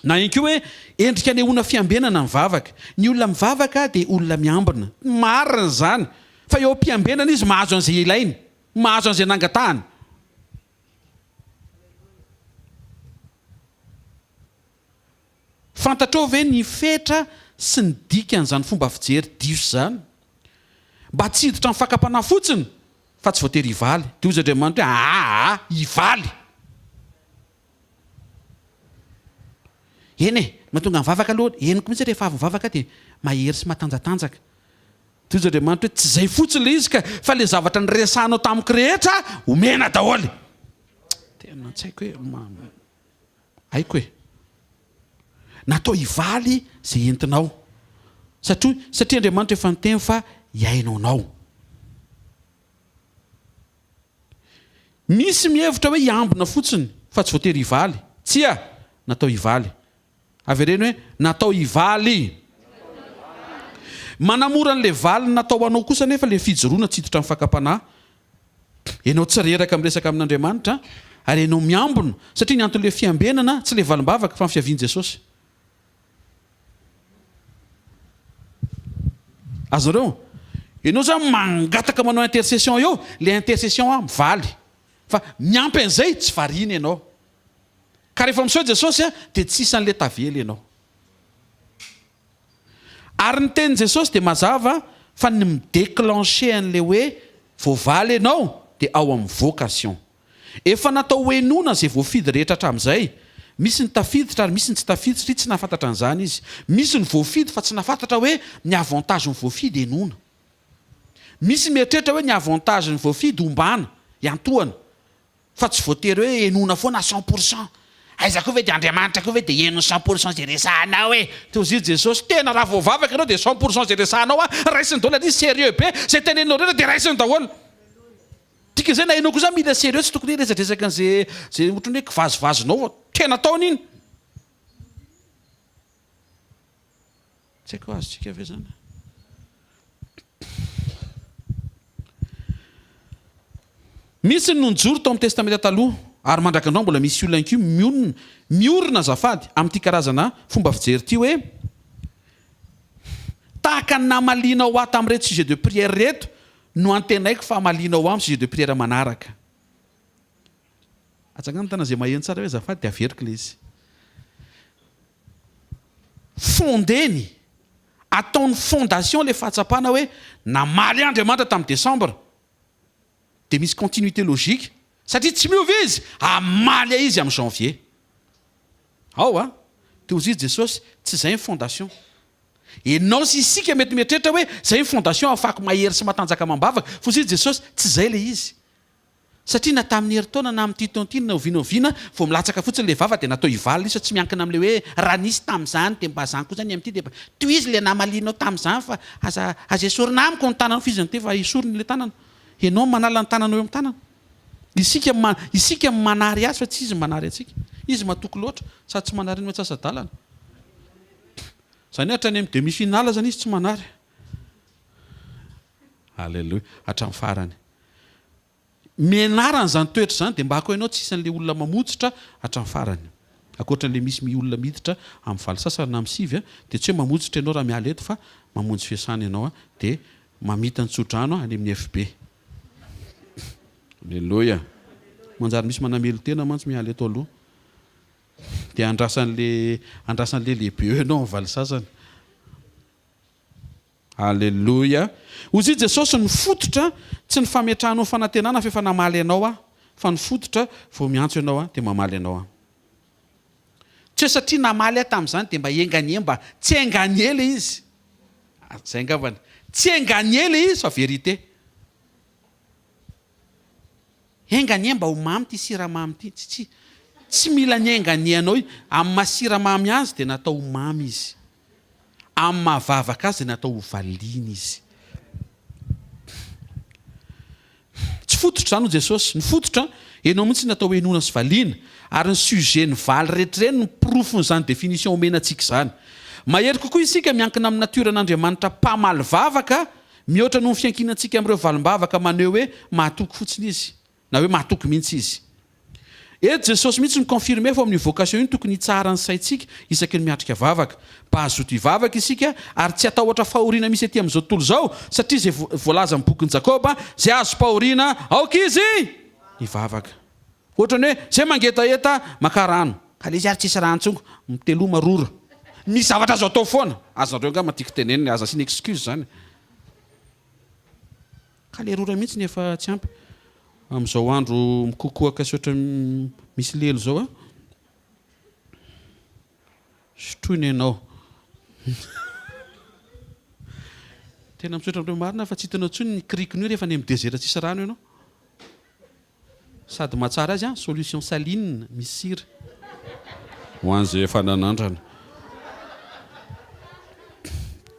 na ianko hoe endrika anehoana fiambenana mivavaka. Ny olona mivavaka dia olona miambina. Marina zany. Fa eo am-piambenana izy mahazo an'izay ilainy, mahazo an'izay nangatahany. Fantatrao ve ny fetra sy ny dikan'izany fomba fijery diso zany? Mba tsy hiditra amin'ny fakam-panahy fotsiny fa tsy voatery hivaly. Dia hozy Andriamanitra hoe hivaly. Eny mahatonga mivavaka aloha, eniko mihitsy rehefa avy mivavaka dia mahery sy matanjatanjaka. Dia hozy Andriamanitra hoe tsy izay fotsiny le izy ka fa le zavatra niresahanao tamiko rehetra omena daholo. Tena tsy haiko hoe haiko hoe natao hivaly izay entinao. Satria Andriamanitra efa niteny fa iainao anao. Misy mihevitra hoe hiambina fotsiny fa tsy voatery hivaly. Tsia, natao hivaly. Avereny hoe natao hivaly. Manamora an'le valy natao anao kosa nefa le fijoroana tsy hiditra amin'ny fakam-panahy. Ianao tsy reraka miresaka amin'Andriamanitra ary ianao miambina satria ny anton'le fiambenana tsy le valim-bavaka fa ny fiavian'i Jesosy. Azareo, ianao zany mangataka manao intercession eo, le intercession mivaly. Fa miampy an'izay tsy variana ianao. Ka rehefa misaoha Jesosy dia tsisy an'le tavely ianao. Ary ny tenin' Jesosy dia mazava fa ny midéclencher an'le hoe voavaly ianao dia ao amin'ny vocation. Efa natao hoenona izay voafidy rehetra hatramin'izay. Misy ny tafiditra ary misy ny tsy tafiditra, tsy nafantatra an'izany izy. Misy ny voafidy fa tsy nafantatra hoe ny avantage ny voafidy enona. Misy mieritreritra hoe ny avantage ny voafidy ombana, iantohana. Fa tsy voatery hoe enona foana 100%. Aiza koa ve dia Andriamanitra koa ve dia eno 100% zay resahanao hoe. Tozidy Jesosy tena raha voavavaka ianao dia 100% zay resahanao raisiny daholo izy sérieux be. Zay tenenao rehetra dia raisiny daholo. Tika zay na enao koa zany mila sérieux tsy tokony resadresaka an'izay ohatrany hoe kivazovazonao tena taony iny. Tsy haiko azotsika ve zany. Misy ny nonjoro tao amin'ny testamenta taloha ary mandrakandao mbola misy olona anky miorina azafady amin'ity karazana fomba fijery ity hoe tahaka ny namalianao aho tamin'ireto sujet de prière reto no antenaiko fa malianao amin'ny sujet de prière manaraka. Atsangany tana izay maheno tsara hoe azafady dia averiko le izy. Fondeny ataony fondation le fahatsapana hoe namaly Andriamanitra tamin'ny décembre. Dia misy continuité logique satria tsy miova izy amaly izy amin'ny janvier. Ao dia hozy Jesosy tsy izay ny fondation. Enao sy isika mety mieritreritra hoe izay ny fondation afaka mahery sy matanjaka mambavaka. Fa hozy Jesosy tsy izay le izy. Satria na tamin'ny herintaona na amin'ny titontiny na ovinaoviana vao milatsaka fotsiny le vava dia natao hivaly izy tsy miankina amin'le hoe raha nisy tamin'izany dia mba zany koa zany amin'ity dia toy izy le namalianao tamin'izany fa aza esorina amiko ny tanana fiziny ty fa esoriny le tanana. Ianao manala ny tanana eo amin'ny tanana. Isika manary azy fa tsy izy manary atsika. Izy matoky loatra sady tsy manary ny matsasa-dalana. Zany hoe hatrany amin'ny demi-finale zany izy tsy manary. Halleloja, hatramin'ny farany. Menarana zany toetra zany dia mba ako ianao tsy isan'le olona mamotsitra hatramin'ny farany. Akoatran'le misy olona miditra amin'ny valo sasany na amin'ny sivy dia tsy hoe mamotsitra ianao raha miala eto fa mamonjy fiasana ianao dia mamita ny tsodrano any amin'ny FB. Halleloja. Manjary misy manamelo tena mantsy miala eto aloha. Dia andrasan'le lehibe eo ianao amin'ny valo sasany. Halleloja. Hozy Jesosy ny fototra tsy ny fametrahanao fanantenana fa efa namaly ianao fa ny fototra vao miantso ianao dia mamaly ianao. Tsy hoe satria namaly tamin'izany dia mba enganie mba tsy enganie le izy. zay angavany tsy enganie le izy fa vérité. Enganie mba ho mamy ty siramamy ty tsy mila ny enganie anao amin'ny masiramamy azy dia natao ho mamy izy, amin'ny mahavavaka azy dia natao ho valiana izy. Tsy fototra zany ho Jesosy, ny fototra enao mihitsy natao hoe enona sy valiana, ary ny sujet ny valy rehetra ireny ny profony zany définition omenantsika zany. Mahery kokoa isika miankina amin'ny natiora'Andriamanitra mpamaly vavaka mihoatra noho ny fiankinantsika amin'ireo valim-bavaka maneho hoe mahatoky fotsiny izy na hoe mahatoky mihitsy izy. Eto Jesosy mihitsy ny confirme fa amin'ny vocation iny tokony hitsara ny saintsika isaky ny miatrika vavaka, mpahazoto hivavaka isika ary tsy atahotra fahoriana misy etỳ amin'izao tontolo izao, satria zay voalaza amin'ny bokin'i Jakoba, zay azo fahoriana aoka izy hivavaka. Ohatrany hoe zay mangetaeta maka rano, ka le izy ary tsisy ranontsongo mitelo marora. Misy zavatra azo atao foana. Azonareo nga matiky teneniny aza asiana excuse zany. Ka le rora mihitsy nefa tsy ampy. Amin'izao andro mikokoaka sy ohatra misy lelo zao a. Sotroina ianao. Tena misotra amin'ireo marina fa tsy hitanao intsony ny krikiny io rehefa any amin'ny désert tsisy rano ianao. Sady mahatsara azy a, solution saline misy sira. Ho an'izay efa nanandrana.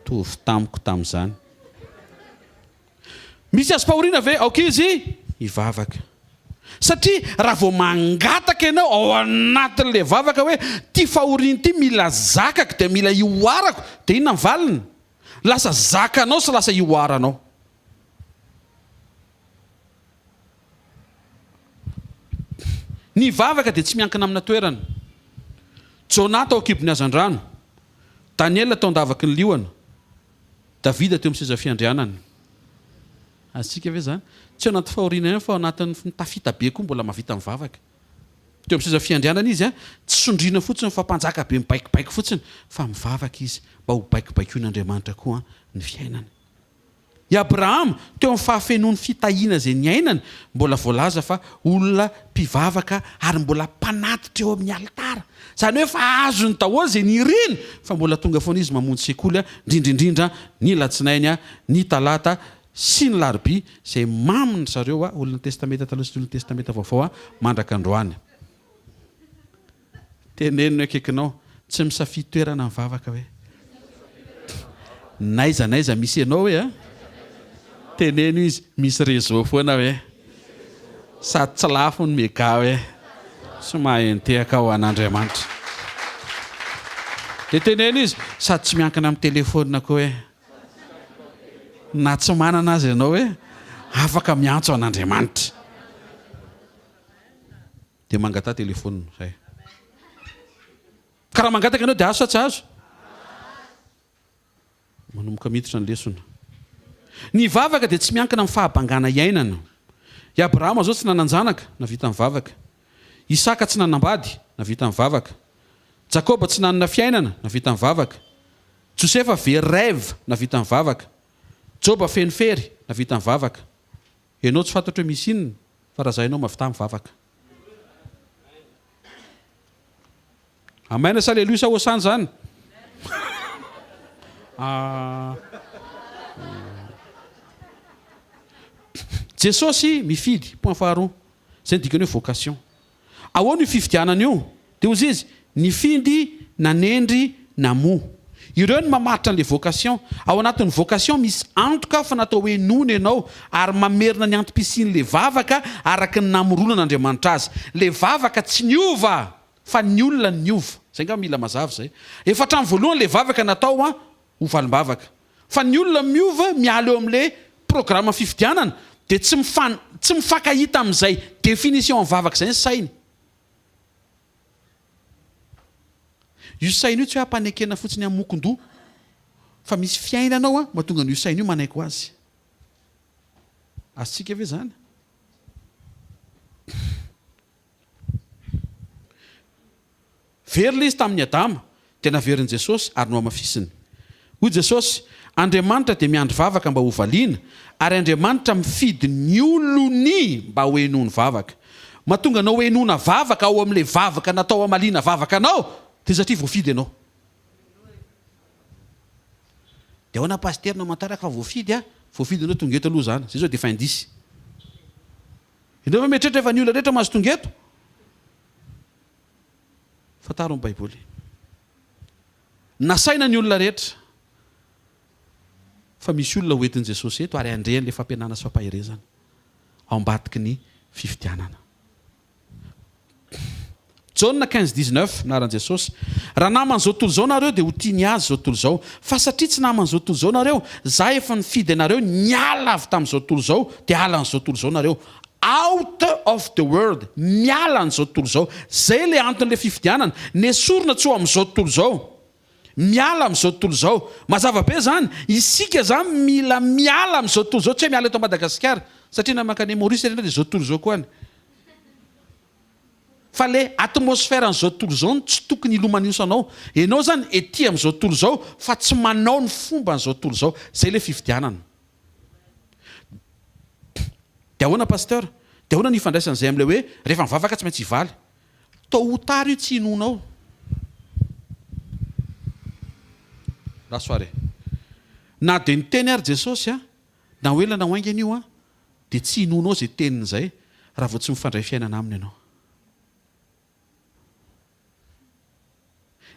Tovy tamiko tamin'izany. Misy azo fahoriana ve? Aoka izy hivavaka. Satria raha vao mangataka ianao ao anatin'ilay vavaka hoe ty fahoriana ty mila zakako dia mila ioarako, dia inona ny valiny? Lasa zakanao sy lasa ioaranao. Ny vavaka dia tsy miankina amina toerana. Jona tao kibony hazan-drano, Daniel tao andavaky ny liona, Davida teo amin'ny seza fiandrianana. Aztsika ve zany? Tsy ao anaty fahoriana ihany fa ao anatin'ny tafita be koa mbola mavita mivavaka. Teo amin'ny seza fiandrianana izy tsy sondriana fotsiny fa mpanjaka be mibaikibaiky fotsiny fa mivavaka izy mba ho baikibaikon'Andriamanitra koa ny fiainana. I Abraham teo amin'ny fahafenoan'ny fitahiana izay niainana mbola voalaza fa olona mpivavaka ary mbola mpanatitra eo amin'ny alitara. Zany hoe fa azony daholo izay niriny fa mbola tonga foana izy mamonjy sekoly indrindrindrindra ny latsinainy ny talata sy ny larobia izay maminy zareo olona testamenta taloha sy olona testamenta vaovao mandraka androany. Tenenina akaikinao tsy misafidy toerana mivavaka hoe naiza misy ianao hoe teneno izy misy réseau foana hoe sady tsy lafo ny mega hoe sy mahentehaka ao an'Andriamanitra. Dia teneno izy sady tsy miankina amin'ny telefônina koa hoe na tsy manana azy ianao hoe afaka miantso an'Andriamanitra. Dia mangata telefônina zay. Ka raha mangataka ianao dia azo sa tsy azo? Manomboka miditra ny lesona. Ny vavaka dia tsy miankina amin'ny fahabangana iainana. I Abrahama zao tsy nanan-janaka, navita mivavaka. Isaka tsy nanambady, navita mivavaka. Jakoba tsy nanana fiainana, navita mivavaka. Josefa very rêve, navita mivavaka. Joba feno fery, navita mivavaka. Ianao tsy fantatra hoe misy inona fa raha zay ianao mavita mivavaka. Amaina sa aleluia sa hoasany zany? Jesosy mifidy, point faharoa. Zay ny dikany hoe vocation. Ahoana io fifidianana io? Dia hozy izy, nifidy nanendry namo. Ireo ny mamaritra an'ilay vocation. Ao anatin'ny vocation misy antoka fa natao hoe nono ianao ary mamerina ny antipisian'ilay vavaka araka ny namoronan'Andriamanitra azy. Ilay vavaka tsy niova fa ny olona niova. Zay nga mila mazava zay. Efa hatramin'ny voalohany ilay vavaka natao ho valim-bavaka. Fa ny olona miova miala eo amin'ilay programma fifidianana dia tsy mifankahita amin'izay définition ny vavaka izay ny sainy. Io saina io tsy hoe hampanekena fotsiny amin'ny mokon-doha fa misy fiainanao mahatonga n'io saina io manaiko azy. Aztsika ve zany? Very izy tamin'ny Adama dia naverin'i Jesosy ary no amafisiny. Hoy Jesosy, Andriamanitra dia miandry vavaka mba ho valiana ary Andriamanitra mifidy ny olony mba ho henoany vavaka. Mahatonga anao henona vavaka ao amin'ilay vavaka natao hamaliana vavaka anao dia satria voafidy ianao. dia ahoana paster no mantaraka fa voafidy voafidy anao tongeto aloha zany zay zao dia efa indisy indreo metrehitra efa ny olona rehetra mahazo tongeto fataro ny baiboly nasaina ny olona rehetra fa misy olona hoentin' Jesosy eto ary andrehan'le fampianana sy fampahirezana ao ambadiky ny fifidianana. Jauna 15:19 naran Jesosy, raha naman'izao tontolo izao nareo dia ho tiany azy zao tontolo izao, fa satria tsy naman'izao tontolo izao nareo, za efa nifidy anareo niala avy tamin'izao tontolo izao dia ala an'izao tontolo izao nareo. Out of the world, miala an'izao tontolo izao. Zay le anton'le fifidianana, nesorina tsy ho amin'izao tontolo izao. Miala amin'izao tontolo izao. Mazava be zany, isika zany mila miala amin'izao tontolo izao, tsy hoe miala eto Madagasikara, satria na mankany Maorisy dia izao tontolo izao koa any. Fa le atmosfera an'izao tontolo izao tsy tokony ilomaniosanao. Ianao zany ety amin'izao tontolo izao fa tsy manao ny fomba an'izao tontolo izao. Zay le fifidianana. Dia ahoana pasteur? Dia ahoana ny ifandraisan'izay amin'ilay hoe rehefa mivavaka tsy maintsy hivaly. Tao ho tara io tsy hinonao. Rasoare. Na dia niteny ary Jesosy na hoela na hoaingana io dia tsy hinonao zay teniny zay raha vao tsy mifandray fiainana aminy ianao.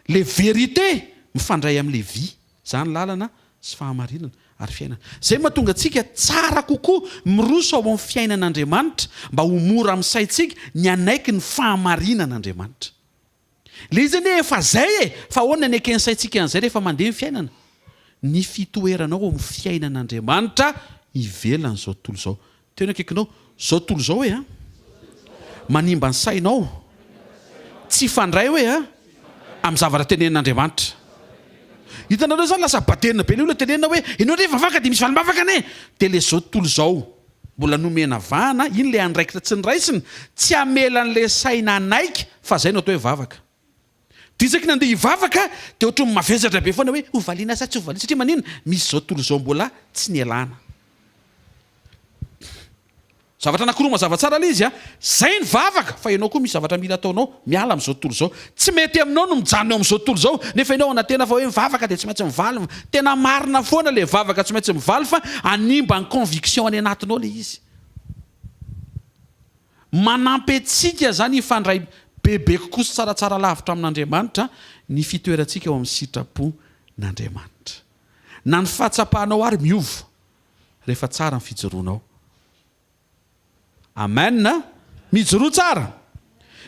Le vérité mifandray amin'le vie, zany lalana sy fahamarinana ary fiainana. Zay mahatonga antsika tsara kokoa miroso ao amin'ny fiainan'Andriamanitra mba ho mora amin'ny saintsika ny anaiky ny fahamarinan'Andriamanitra. Le izy anie efa zay fa ahoana ny eken'ny saintsika an'izay rehefa mandeha ny fiainana? Ny fitoeranao amin'ny fiainan'Andriamanitra ivelan'izao tontolo izao. Tena akaikinao, zao tontolo izao hoe manimba ny sainao, tsy fandray hoe amin'ny zavatra tenenin'Andriamanitra. Hitanareo zany lasa batenina be le olona tenenina hoe ianao rehefa mivavaka dia misy valim-bavaka ane. Dia le zao tontolo izao mbola nomena vahana, iny le andraikitra tsy niraisiny, tsy amela an'le saina anaiky fa zay no atao hoe vavaka. Dizaka nandeha hivavaka dia ohatran'ny mavezatra be foana hoe hovaliana sa tsy hovaliana, satria manina misy zao tontolo izao mbola tsy nialana. Zavatra anankiroa mazava tsara le izy zay ny vavaka, fa ianao koa misy zavatra mila ataonao miala amin'izao tontolo izao. Tsy mety aminao no mijanona eo amin'izao tontolo izao nefa ianao anatena fa hoe mivavaka dia tsy maintsy mivaly. Tena marina foana le vavaka tsy maintsy mivaly fa animba ny conviction any anatinao le izy. Manampy antsika zany ifandray bebe kokoa sy tsaratsara lavitra amin'Andriamanitra ny fitoerantsika eo amin'ny sitrapon'Andriamanitra. Na ny fahatsapahanao ary miova rehefa tsara ny fijoroanao. Amen. Mijoroa tsara.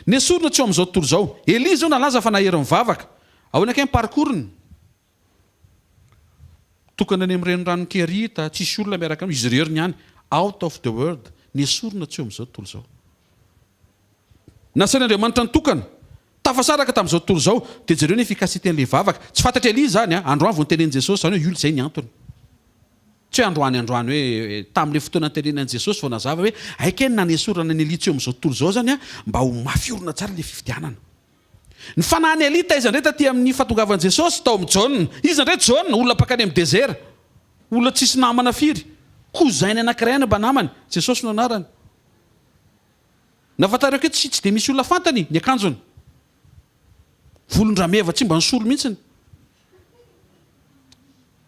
Nesorina tsy eo amin'izao tontolo izao. Elia zao nalaza fa nahery mivavaka. Ahoana kay ny parcouriny? Tokana any amin'ny renoranonkerita, tsisy olona miaraka aminy, izy rery ihany. Out of the world. Nesorina tsy eo amin'izao tontolo izao. Nasain'Andriamanitra nitokana tafasaraka tamin'izao tontolo izao dia jereo ny efikasiten'le vavaka. Tsy fantatra Elia zany androany vao nitenen'i Jesosy zany hoe io zay ny antony. Tsy androany hoe tamin'le fotoana nitenenan'i Jesosy vao nazava hoe aikeny na nesorana ny Elia tsy eo amin'izao tontolo izao zany mba ho mafiorina tsara le fifidianana. Ny fanahany Elia taiza indray taty amin'ny fahatongavan'i Jesosy tao amin'ny Jauna. Izy indray Jauna olona pakany amin'ny désert, olona tsisy namana firy, kozainy anankiray any mba namany, Jesosy no anarany. Nafantareo aketo tsy dia misy olona fantany ny akanjony. Volon-drameva tsy mba nisolo mihitsiny.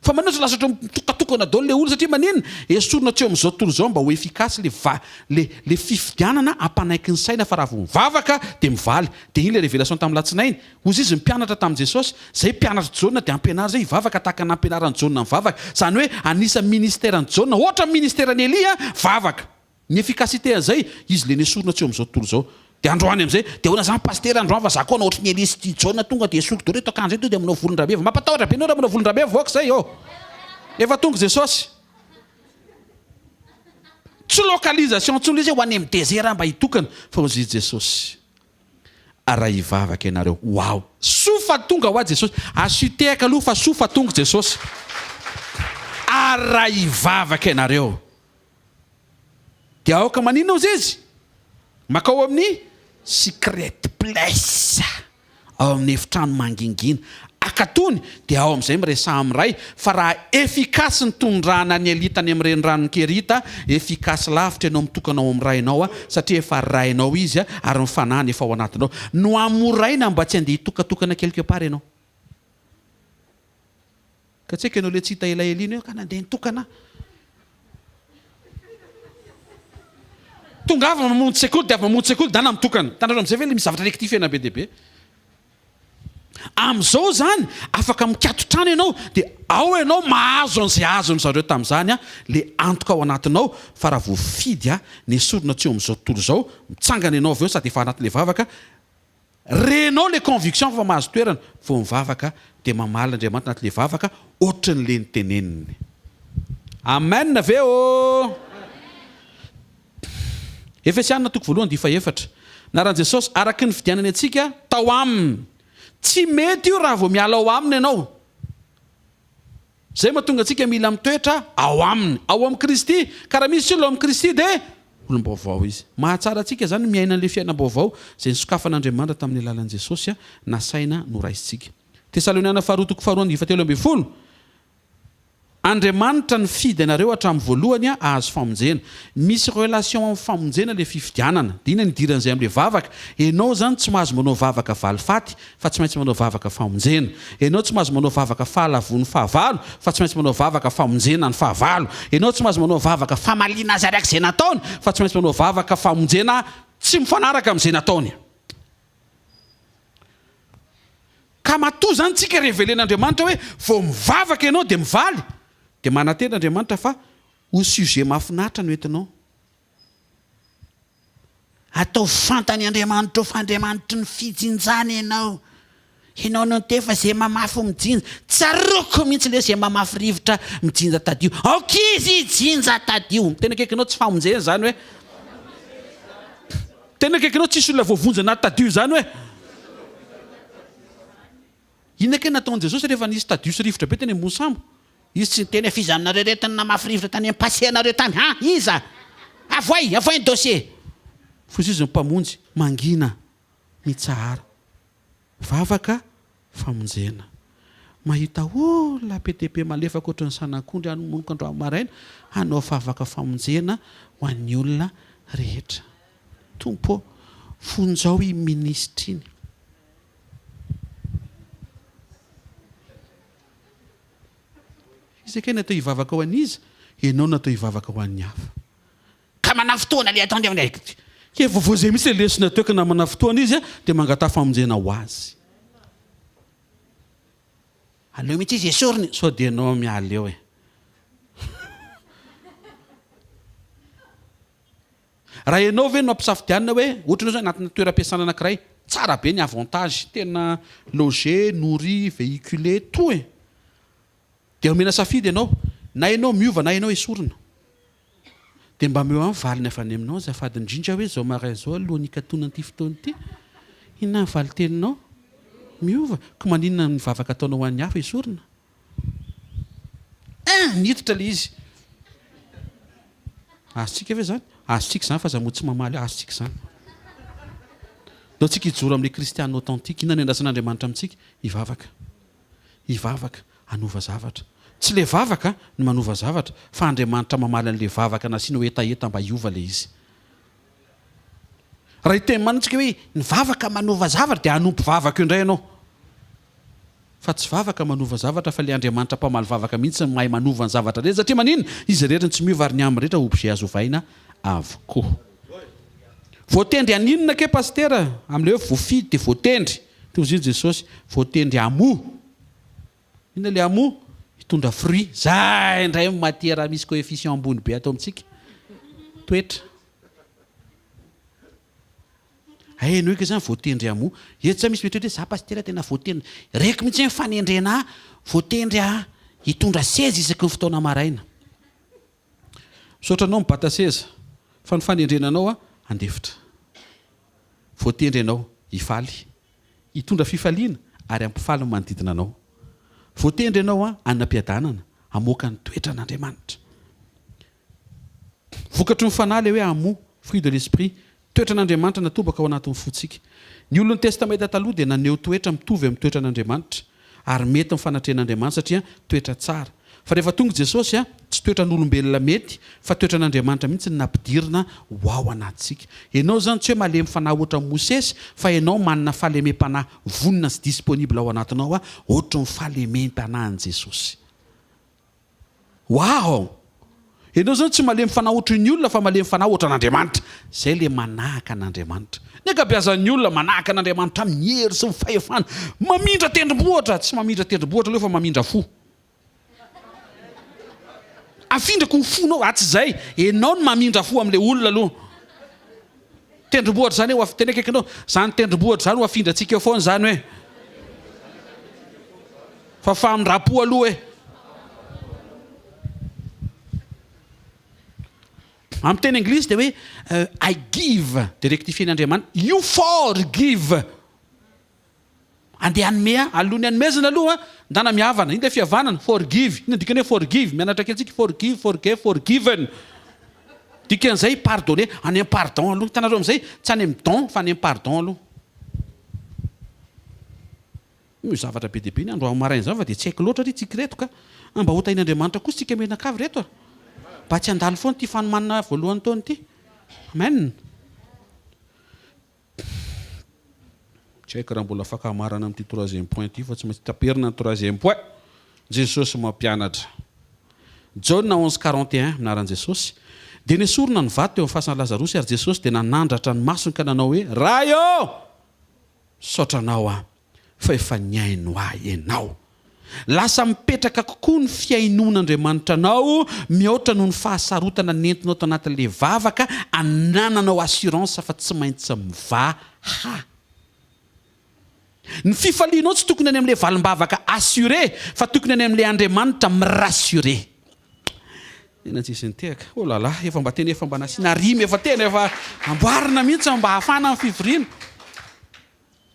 Fa manao lasa ohatra mitokatokana daholo le olona satria manina esorina tsy eo amin'izao tontolo izao mba ho efikasy le fifidianana ampanaiky ny saina fa raha vao mivavaka dia mivaly. Dia iny le révélation tamin'ny latsinainy. Hozy izy mpianatra tamin'i Jesosy, zay mpianatra Jauna dia ampianary zay hivavaka tahaka nampianaran'ny Jauna mivavaka. Zany hoe anisan'ny ministèran'ny Jauna, ohatra ministèran'ny Elia vavaka. Ny efficacité an'izay izy le nesorina tsy eo amin'izao tontolo izao. Dia androany amin'izay dia hoana zany paster androany fa za koa ohatry ny Elia sy ty Jauna tonga dia esoriko daholo eto akanjo eto dia manao volon-drameva. Mampatahotra be anao raha manao volon-drameva voaka zay efa tonga Jesosy. Tsy localisation tsy olona izy ho any amin'ny désert mba hitokana fa ozy Jesosy. Raha hivavaka ianareo. Wow! Sofa tonga ho a Jesosy. Asutehaka aloha fa sofa tonga Jesosy. Raha hivavaka ianareo. Dia aoka maninona ozy izy? Makao amin'ny secret place. Ao amin'ny efitrano mangingina. Akatony dia ao amin'izay miresaha amin'ray fa raha efikasy ny tondrana ny Elia tany amin'ny renoranonkerita, efikasy lavitra ianao mitokanao amin'ny rainao satria efa rainao izy ary mifanany efa ao anatinao. No amoraina mba tsy andeha hitokatokana quelque part ianao. ka tsy haiko ianao le tsy hita elaela io ka nandeha nitokana tonga avy mamonjy sekoly dia avy mamonjy sekoly dana mitokana tandraro amin'izay ve le misy zavatra rektifie na be deaibe amin'izao zany afaka mikatotrano ianao dia ao ianao mahazo an'izay azo n'zareo tamin'izany a le antoka ao anatinao fa raha voafidy a ny esorina tsy eo amin'izao tontolo izao mitsangana ianao avy eo sady efa anatin'le vavaka renao le conviction fa mahazo toerana vao mivavaka dia mamaly Andriamanitra anatin'le vavaka ohatra n'le niteneniny amen ve o Efesianina toko voalohany dia efatra naran'i Jesosy araky ny fidianany antsika tao aminy tsy mety io raha vao miala ao aminy ianao zay mahatonga antsika mila mitoetra ao aminy ao amin'ny Kristy ka raha misy tsilo ao amin'ny Kristy dia olom-baovao izy mahatsara antsika zany miaina an'le fiainam-baovao zay nisokafan'Andriamanitra tamin'ny alalan'i Jesosy nasaina noraisitsika Tesaloniana faharoa toko faharoa dia telo ambin'ny folo Andriamanitra ny fidy anareo hatramin'ny voalohany ahazo famonjena misy relation amin'ny famonjena le fifidianana dia ina nidiran'izay amin'le vavaka ianao zany tsy mahazo manao vavaka valifaty fa tsy maintsy manao vavaka famonjena ianao tsy mahazo manao vavaka fahalavony fahavalo fa tsy maintsy manao vavaka famonjena ny fahavalo ianao tsy mahazo manao vavaka famaliana azy araiky izay nataony fa tsy maintsy manao vavaka famonjena tsy mifanaraka amin'izay nataony ka matoa zany tsika revelen'Andriamanitra hoe vao mivavaka ianao dia mivaly dia manantena Andriamanitra fa ho sujet mahafinaritra no entinao atao fantany Andriamanitra fa Andriamanitra ny fijinjana ianao no tefa zay mamafy mijinja tsaroko mihitsy le zay mamafy rivotra mijinja tadio aokizy jinja tadio tena kekinao tsy famonjena zany hoe tena kekinao tsisy olona voavonja na tadio zany hoe inona ke nataon'i Jesosy rehefa nisy tadio sy rivotra be teny ambony sambo izy tsy teny fizanonareo retiny namafy rivotra tany ampasehanareo tany iza avoay ny dossier fa izy mpamonjy mangina mitsahara vavaka famonjena mahita olona PTP malefaka ohatry ny sanakondry anomonoko andro maraina hanao vavaka famonjena ho an'ny olona rehetra tompo fonjao i ministra iny izy ke natao hivavaka ho an'izy ianao natao hivavaka ho an'ny hafa ka manafotoana le ataony amin'ny ke voavao zay misy le lesona toeky na manafotoana izy dia mangata famonjena ho azy aleo mihitsy izy esoriny sao dia ianao miala eo raha ianao ve no ampisafidianina hoe ohatranao zany anatina toeram-piasana anankiray tsara be ny avantage tena loger nourri véhiculé tout dia omena safidy ianao na ianao miova na ianao esorina dia mba meo amin'ny valiny avy any aminao zafady indrindra hoe zao maray zao alohan'ny ikatona an'ity fotoana ity inona ny valy teninao miova ko maninona ny vavaka ataonao ho an'ny hafa esorina niditra le izy azotsika ve zany azotsika zany fa za mo tsy mamaly azotsika zany dao tsika hijoro amin'le kristiana authentique inona ny andrasan'Andriamanitra amintsika hivavaka hanova zavatra tsy le vavaka no manova zavatra fa Andriamanitra mamaly an'le vavaka nasiana ho etaeta mba hiova le izy raha hiteny manitsika hoe ny vavaka manova zavatra dia hanompo vavaka io indray ianao fa tsy vavaka manova zavatra fa le Andriamanitra mpamaly vavaka mihitsy mahay manova ny zavatra rehetra satria manino izy rehetra tsy miova ary ny amin'ny rehetra objet azo ovaina avokoa voatendry aninona ke pastera amin'le hoe voafidy dia voatendry toy izy Jesosy voatendry amo inona le amo hitondra fruit zay indray matière misy coefficient ambony be atao amintsika toetra hainao ke zany voatendry amo eto zany misy mety hoe za pastera tena voatendry reko mihitsy fanendrena voatendry hitondra seza isaky ny fotoana maraina misaotra anao mibata seza fa ny fanendrenanao andefitra voatendry ianao hifaly hitondra fifaliana ary ampifaly manodidina anao voatendry ianao anam-piadanana amoaka ny toetra n'Andriamanitra vokatry ny fanahy le hoe amo fruit de l'esprit toetra n'Andriamanitra natobaka ao anatin'ny fotsika ny olon'ny testamenta taloha dia naneho toetra mitovy amin'ny toetra n'Andriamanitra ary mety mifanatrehan'Andriamanitra satria toetra tsara fa rehefa tonga Jesosy tsy toetra n'olombelona mety fa toetra n'Andriamanitra mihitsy nampidirina ho ao anatsika ianao zany tsy hoe malemy fanahy ohatra ny Mosesy fa ianao manana fahalemem-panahy vonina sy disponible ao anatinao ohatra ny fahalemem-panahy an'i Jesosy Wow! Ianao zany tsy malemy fanahy ohatry ny olona fa malemy fanahy ohatry an'Andriamanitra. Zay le manahaka an'Andriamanitra. Ny ankabeazan'ny olona manahaka an'Andriamanitra amin'ny hery sy ny fahefana. Mamindra tendrombohitra, tsy mamindra tendrombohitra aloha fa mamindra fo. Afindrako ny fonao, tsy zay. Ianao no mamindra fo amin'ilay olona aloha. Tendrombohitra zany hoe teny akaikinao, zany tendrombohitra zany ho afindrantsika eo foana zany hoe. Fa famindra-po aloha hoe. Amin'ny teny anglisy dia hoe I give, dia rectifie-n'Andriamanitra, you forgive. Andeha hanome alohany hanomezana aloha ndana mihavana, iny le fihavanana, forgive. Iny dikany hoe forgive, mianatra kely forgive, forgive, forgiven. Dikan'izay pardonner, any pardon aloha. Hitanareo amin'izay tsy any amin'ny don fa any pardon aloha. Io zavatra be dia be ny andro amaraina zao fa dia tsy haiko loatra ry tsika reto ka mba ho tain'Andriamanitra kosa tsika menakavy reto. Mba tsy handalo foana ty fanomanana voalohany taona ty. Amen. Tsy haiko raha mbola afaka hamarana amin'ity troisième point ty fa tsy maintsy taperina ny troisième point. Jesosy mampianatra. John 11:41 minaran'i Jesosy. Dia nesorina ny vato eo amin'ny fasana Lazarosy ary Jesosy dia nanandratra ny masony ka nanao hoe raha eo saotranao fa efa niaino ianao. Lasa mipetraka kokoa ny fiainon'Andriamanitra anao mihoatra noho ny fahasarotana nentinao tao anatin'ilay vavaka anananao assurance fa tsy maintsy mivaha. Ny fifalianao tsy tokony any amin'ilay valim-bavaka assuré fa tokony any amin'ilay Andriamanitra mirassuré. Ena tsisy nitehaka. Oh là là, efa mba teny efa mba nasiana rimy efa tena efa amboarina mihitsy mba hafana amin'ny fivoriana.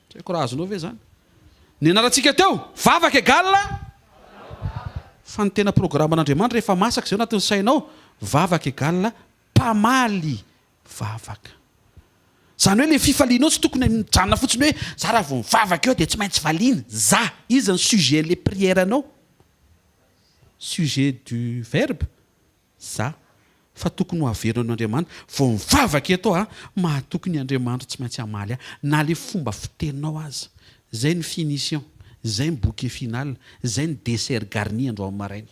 Tsy haiko raha azonao ve zany? Ny anarantsika teo, vavaka égale fa ny tena programan'Andriamanitra efa masaka izay anatin'ny sainao, vavaka égale pamaly vavaka. Zany hoe le fifalianao tsy tokony mijanona fotsiny hoe za raha vao mivavaka eo dia tsy maintsy valiana. Za, izy ny sujet le prièranao. Sujet du verbe za. Fa tokony ho averinan'Andriamanitra vao mivavaka eto mahatokony Andriamanitra tsy maintsy hamaly na le fomba fiteninao aza. Zay ny finition, zay ny bouquet final, zay ny dessert garni andro amin'ny maraina.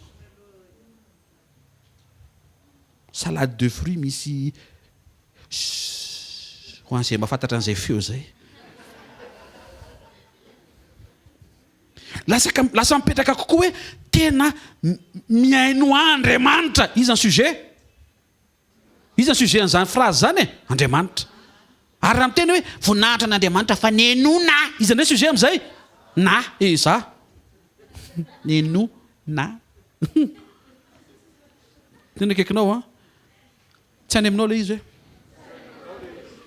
Salade de fruits misy ho an'izay mahafantatra an'izay feo zay. Lasa mipetraka kokoa hoe tena miaino Andriamanitra. Izy ny sujet? Izy ny sujet n'izany phrase zany Andriamanitra. Ary raha miteny hoe voninahitra n'Andriamanitra fa nenona. Izy ndray sujet amin'izay? Na, za. Nenona. Tena akaikinao tsy any aminao ilay izy hoe?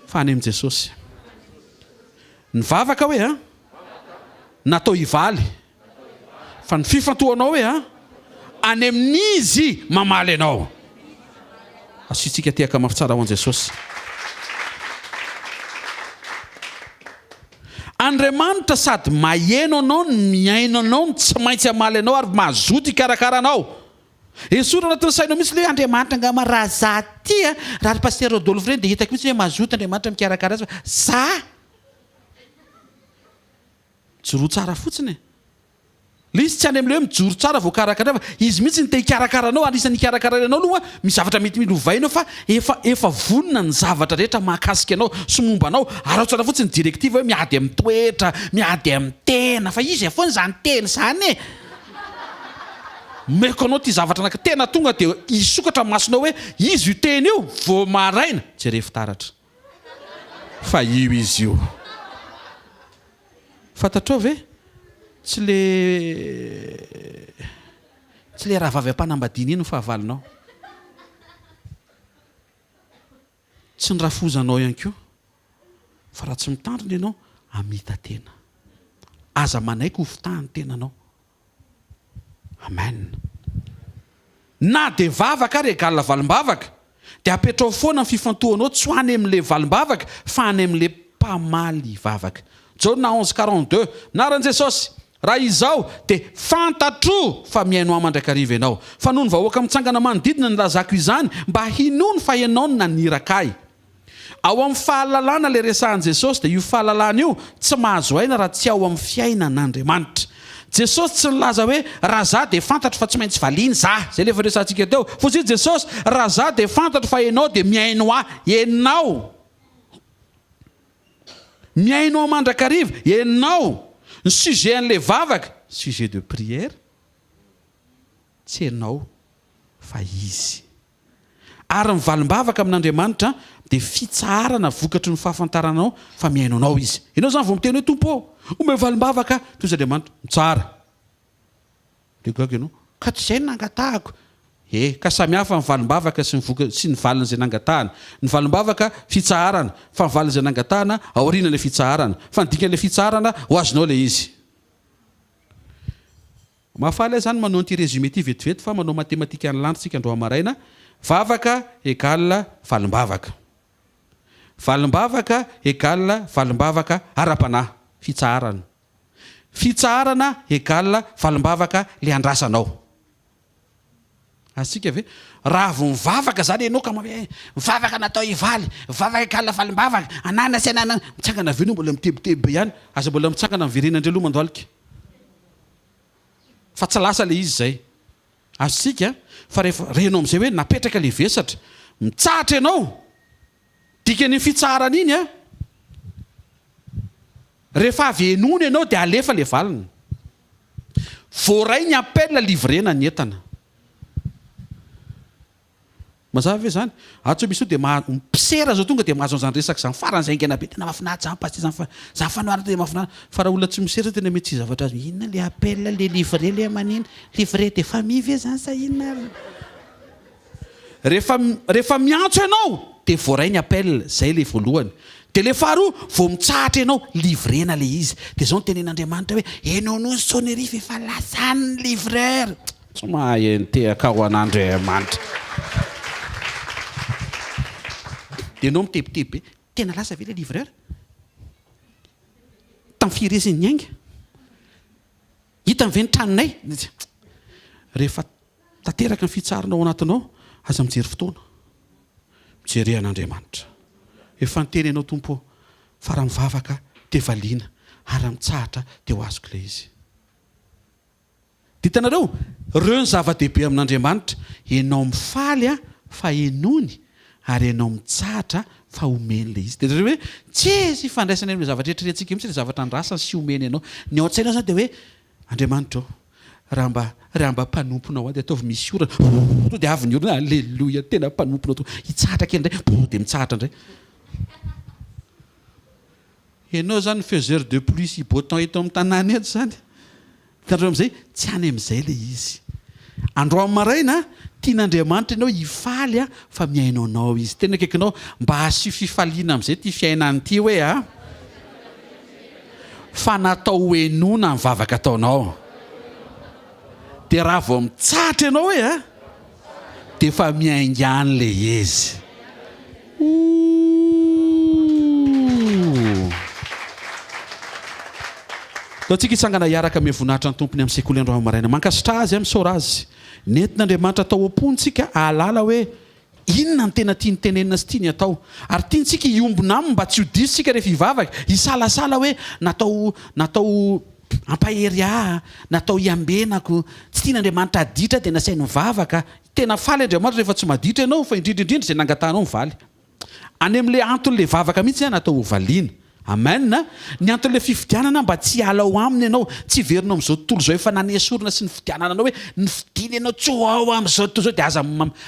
Fa any amin'i Jesosy. Ny vavaka hoe natao hivaly. Fa ny fifantohanao hoe any amin'izy mamaly anao. Asitsika tehaka mafy tsara ho an'i Jesosy. Andriamanitra sady maheno anao, miaino anao, tsy maintsy hamaly anao ary mazoto hikarakara anao. Esorina anatin'ny sainao mihitsy le Andriamanitra angamba raha za ty raha ny paster Rodolphe reny dia hitako mihitsy hoe mazoto Andriamanitra mikarakara azy. Za joro tsara fotsiny. Le izy tsy any amin'ilay hoe mijoro tsara vao karakara fa izy mihitsy ny te hikarakara anao, anisan'ny hikarakara anao aloha misy zavatra mety milovainao fa efa vonona ny zavatra rehetra mahakasika anao sy momba anao. Ary tsara fotsiny directive hoe miady amin'ny toetra, miady amin'ny tena fa izy foana zany teny zany meko anao ty zavatra anaka tena tonga dia isokatra masonao hoe izy io teny io vao maraina jere fitaratra fa io izy io. Fantatrao ve? Tsy le raha vavy am-panambadiana iny no fahavalinao. Tsy ny rafozanao ihany koa. Fa raha tsy mitandrina ianao, amita tena. Aza manaiky ho fitahany tenanao. Amen. Na dia vavaka ary égale valim-bavaka, dia apetrao foana ny fifantohanao tsy ho any amin'ilay valim-bavaka fa any amin'ilay mpamaly vavaka. John 11:42 naran'i Jesosy. Raha izao dia fantatro fa miaino aman-drakariva ianao. Fa noho ny vahoaka mitsangana manodidina ny lazako izany mba hinono fa ianao no naniraka. Ao amin'ny fahalalana ilay resahan'i Jesosy dia io fahalalana io tsy mahazo aina raha tsy ao amin'ny fiainan'Andriamanitra. Jesosy tsy nilaza hoe raha za dia fantatro fa tsy maintsy valiany za, zay le efa resantsika teo. Fa izy Jesosy, raha za dia fantatro fa ianao dia miaino ahy, ianao. Miaino mandrakariva, ianao. Ny sujet an'ilay vavaka, sujet de prière. Tsy ianao fa izy. Ary ny valim-bavaka amin'Andriamanitra dia fitsarana vokatry ny fahafantaranao fa miaino anao izy. Ianao zany vao miteny hoe tompo ome valim-bavaka, toy izy Andriamanitra mitsara. Dia gaga ianao, ka tsy izay nangatahako. Ka samihafa ny valim-bavaka sy ny valiny izay nangatahana. Ny valim-bavaka fitsarana, fa ny valiny izay nangatahana aoriana ilay fitsarana. Fa ny dikan'ilay fitsarana ho azonao ilay izy. Mahafaly zany manao an'ity résumé ity vetivety fa manao matematika ny lanitsika andro amaraina. Vavaka égale valim-bavaka. Valim-bavaka égale valim-bavaka ara-panahy, fitsarana. Fitsarana égale valim-bavaka le andrasanao. Asika ve raha vao mivavaka zany ianao ka mivavaka natao hivaly, mivavaka égale valim-bavaka, anana sy anana, mitsangana avy ianao mbola mitebiteby ihany, aza mbola mitsangana amin'ny verenandre aloha mandoalika. Fa tsy lasa le izy zay. Asika fa rehefa renao amin'izay hoe napetraka le vesatra, mitsahatra ianao, dikany fitsarana iny a. Rehefa avy enony ianao dia alefa le valiny. Voaray ny appel livrena ny entana. Mazava ve zany? Atso misy dia mpisera zao tonga dia mahazo an'izany resaka izany farany izay ingana be, tena mahafinaritra zany pasty zany fa za fanoarana dia mahafinaritra. Fa raha olona tsy misera tena mety tsy zavatra azy. Inona le appel le livré le manina, livré de famille ve zany sa inona? Rehefa miantso ianao dia voaray ny appel, zay le voalohany. Dia le faharoa vao mitsahatra ianao livrena le izy. Dia zao no tenen'Andriamanitra hoe enao no sonnerie efa lasany livreur. Tsy mahay nitehaka ho an'Andriamanitra. Dia ianao mitebiteby, tena lasa ve le livreur? Tamfiresiny ny ainga. Hitany ve ny tranonay? Rehefa tanteraka ny fitsaranao anatinao, aza mijery fotoana. Mijery an'Andriamanitra. Efa niteny ianao tompo, fa raha mivavaka dia valiana, ary raha mitsahatra dia ho azoko ilay izy. Dia hitanareo, reo ny zava-dehibe amin'Andriamanitra, ianao mifaly fa enony, ary ianao mitsahatra fa omeny le izy. Dia hoe tsy ifandraisana amin'ny zavatra rehetrarehetra mihitsy le zavatra andrasany sy omeny ianao. Ny ao an-tsainao zany dia hoe Andriamanitra raha mba mpanomponao dia ataovy misy orana. Dia avy ny orana, alleluia, tena mpanomponao to. Hitsahatra kely indray, dia mitsahatra indray. Ianao zany faiseur de pluie sy beau temps eto amin'ny tanàna eto zany. Hitanareo amin'izay tsy any amin'izay le izy. Andro amin'ny maraina tian'Andriamanitra ianao hifaly fa miaino anao izy. Tena akaikinao mba hasio fifaliana amin'izay ty fiainany ity hoe fa natao enona ny vavaka ataonao. Dia raha vao mitsahatra ianao hoe dia fa miaingany le izy. Taontsika hitsangana hiaraka mivoninahitra ny tompony amin'ny sekoly andro amaraina. Mankasitra azy misaora azy. Nentin'Andriamanitra atao am-pontsika ahalala hoe inona ny tena tia ny tenenina sy tia ny atao. Ary tiantsika hiombona aminy mba tsy ho disitsika rehefa hivavaka. Hisalasala hoe natao ampahery ahy, natao hiambenako. Tsy tian'Andriamanitra aditra dia nasainy mivavaka. Tena faly Andriamanitra rehefa tsy maditra ianao fa indrindrindrindra izay nangatahanao mivaly. Any amin'ilay anton'ilay vavaka mihitsy natao ho valiana. Amen. Ny anton'ilay fifidianana mba tsy hala ao aminy ianao, tsy heverinao amin'izao tontolo izao efa nanesorina sy ny fidianana anao hoe ny fidina ianao tsy ho ao amin'izao tontolo izao dia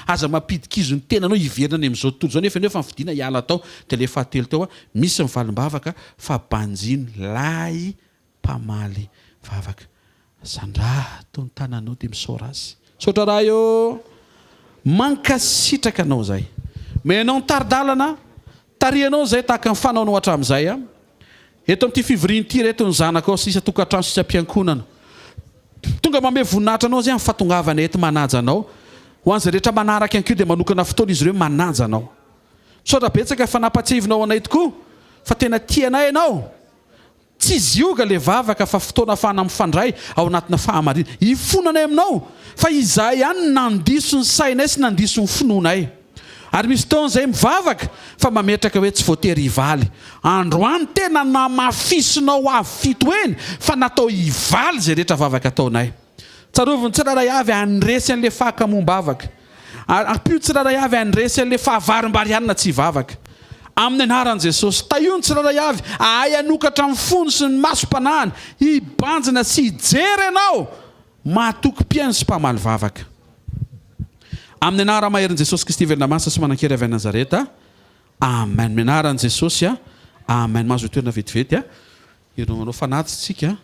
aza mampidikizo ny tenanao hiverina any amin'izao tontolo izao nefa ianao efa ny fidina hiala tao. Dia le fahatelo teo misy mivalim-bavaka fa banjiny lay mpamaly vavaka. Zandra tao ny tananao dia misaora azy. Saotra raha eo mankasitraka anao zay. Menao ny taridalana, tarianao zay tahaka ny fanaonao hatramin'izay. Eto amin'ity fivoriany ity reto ny zanaka ao sisa tokantrano sisa mpiankonana. Tonga mame voninahitra anao zay amin'ny fatongavana eto manaja anao. Ho an'izay rehetra manaraka an'io dia manokana fotoana izy ireo manaja anao. Saotra betsaka fa nampatsivinao anay tokoa fa tena tianay ianao. Tsy zioga le vavaka fa fotoana ahafahana mifandray ao anatina fahamarina. Hifonanay aminao fa izahay ihany nandiso ny sainay sy nandiso ny finoanay. Ary misy taona izay mivavaka fa mametraka hoe tsy voatery hivaly. Androany tena namafisinao avy fito eny fa natao hivaly izay rehetra vavaka ataonay. Tsaroviny tsiraray avy andresy an'ilay fahakamoam-bavaka. Ampio tsiraray avy andresy an'ilay fahavarimbarianina tsy hivavaka. Amin'ny anaran'i Jesosy, tahiony tsiraray avy, ay anokatra amin'ny fony sy ny masom-panahiny, hibanjina sy hijery ianao, mahatoki-piainy sy mpamaly vavaka. Amin'ny anara maherin' Jesosy Kristy velona masina sy manan-kery avy Nazareta. Amen. Amin'ny anaran'i Jesosy. Amen. Mahazo toerana vetivety. Ironao fanatytsika.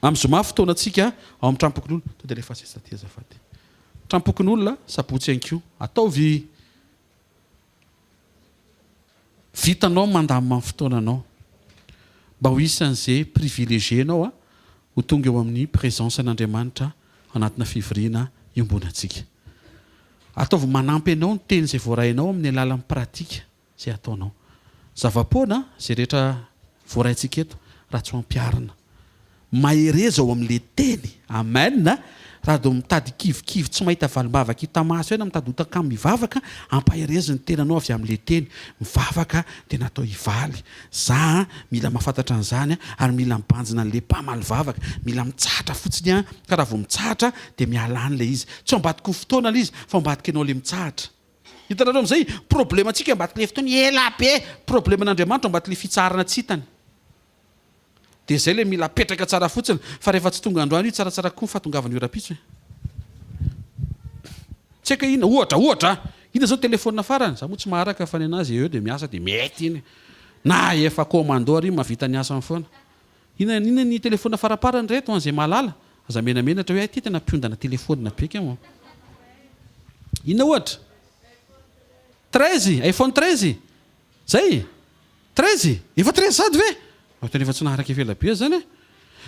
Amin'ny zoma fotoanatsika ao amin'ny trampokin'olona. To dia rehefa sesa ty azafady. Trampokin'olona sabotsy anko. Ataovy vitanao mandamina amin'ny fotoananao. Mba ho isan'izay privilégienao ho tonga eo amin'ny présence an'Andriamanitra anatina fivoriana iombonantsika. Ataovy manampy ianao ny teny izay voarainao amin'ny alalan'ny pratika izay ataonao. Zavapoana izay rehetra voaraintsika eto raha tsy mampiarina. Mahereza ao amin'ilay teny. Amen. Raha do mitady kivikivy tsy mahita valim-bavaka hita maso ena mitady hotaka mivavaka, ampahereza ny tenanao avy amin'ilay teny. Mivavaka dia natao hivaly. Za mila mahafantatra an'izany ary mila mibanjina an'ilay mpamaly vavaka. Mila mitsahatra fotsiny ka raha vao mitsahatra dia miala an'ilay izy. Tsy ambadika ho fotoana ilay izy fa ambadika ianao ilay mitsahatra. Hitanareo amin'izay problemantsika ambadika ilay fotoana ela be. Probleman'Andriamanitra ambadika ilay fitsarana tsy hitany. Dia izay ilay mila petraka tsara fotsiny fa rehefa tsy tonga androany io tsaratsara koa fahatongavany io rapitso. Tsy haika ina ohatra ina zao telefônina farany za moa tsy maharaka fa ny anazy eo dia miasa dia mety iny na efa commandeur iny mavita ny asa amin'ny foana. Ina ny telefônina faraparany reto an'izay mahalala aza menamenatra hoe ty tena mpiondana telefônina beka mo. Ina ohatra 13 iPhone 13 zay 13 efa 13 sady ve efa tsy naharaka evelabe zany.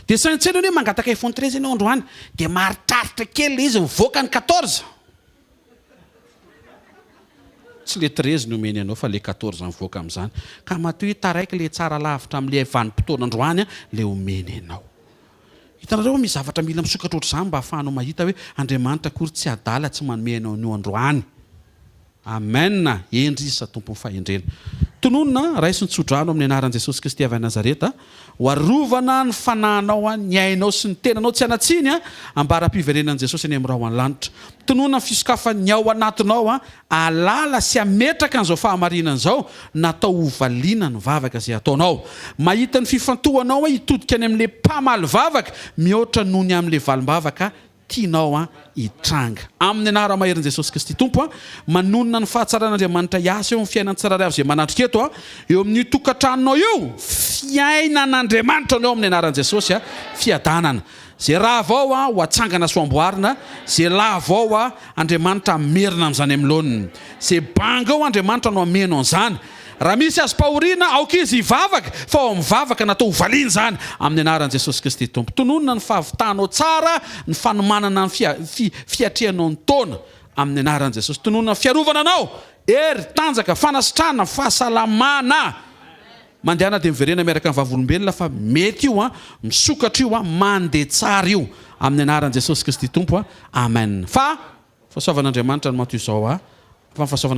Dia saintsena hoe mangataka iPhone 13 ianao androany dia maritraritra kely izy mivoaka ny 14. Tsy le 13 no meny anao fa le 14 mivoaka amin'izany. Ka matoy taraiky le tsara lavitra amin'ilay vanim-potoana androany le omeny anao. Hitanareo misy zavatra mila misokatra ohatr'izany mba ahafahanao mahita hoe Andriamanitra akory tsy adala tsy manome anao ny androany. Amen. Endrisa tompony fahendrena. Tononona raisiny tsodrano amin'ny anaran'i Jesosy Kristy avy Nazareta, ho arovana ny fanahinao, ny ainao sy ny tenanao tsy anatsiny ambara-piverenan'i Jesosy any amin'ny rahona lanitra. Tononona ny fisokafan'ny ao anatinao alala sy ametraka an'izao fahamarinana izao natao hovaliana ny vavaka izay ataonao. Mahita ny fifantohanao hitodika any amin'ilay mpamaly vavaka mihoatra noho ny amin'ilay valim-bavaka tianao hitranga. Amin'ny anara maherin' Jesosy Kristy Tompo manonona ny fahatsaran'Andriamanitra hiasa eo amin'ny fiainan'ny tsirairay avy izay manatrika eto eo amin'ny tokantranonao io fiainan'Andriamanitra anao amin'ny anaran'i Jesosy fiadanana. Zay raha vao ho atsangana sy amboarina, zay laha vao Andriamanitra merina amin'izany amin'ny laoniny. Zay banga ao Andriamanitra no ameno an'izany. Raha misy azy pahoriana aoka izy hivavaka fa ao mivavaka natao hovaliana izany amin'ny anaran'i Jesosy Kristy Tompo. Tononona ny fahavitanao tsara, ny fanomanana ny fiatrehanao ny taona amin'ny anaran'i Jesosy. Tononona ny fiarovana anao, hery, tanjaka, fanasitrana, fahasalamana. Mandehana dia miverena miaraka amin'ny vavolombelona fa mety io misokatra io mandeha tsara io amin'ny anaran'i Jesosy Kristy Tompo. Amen. Fa fahasoavan'Andriamanitra no matoy izao fa fahasoavana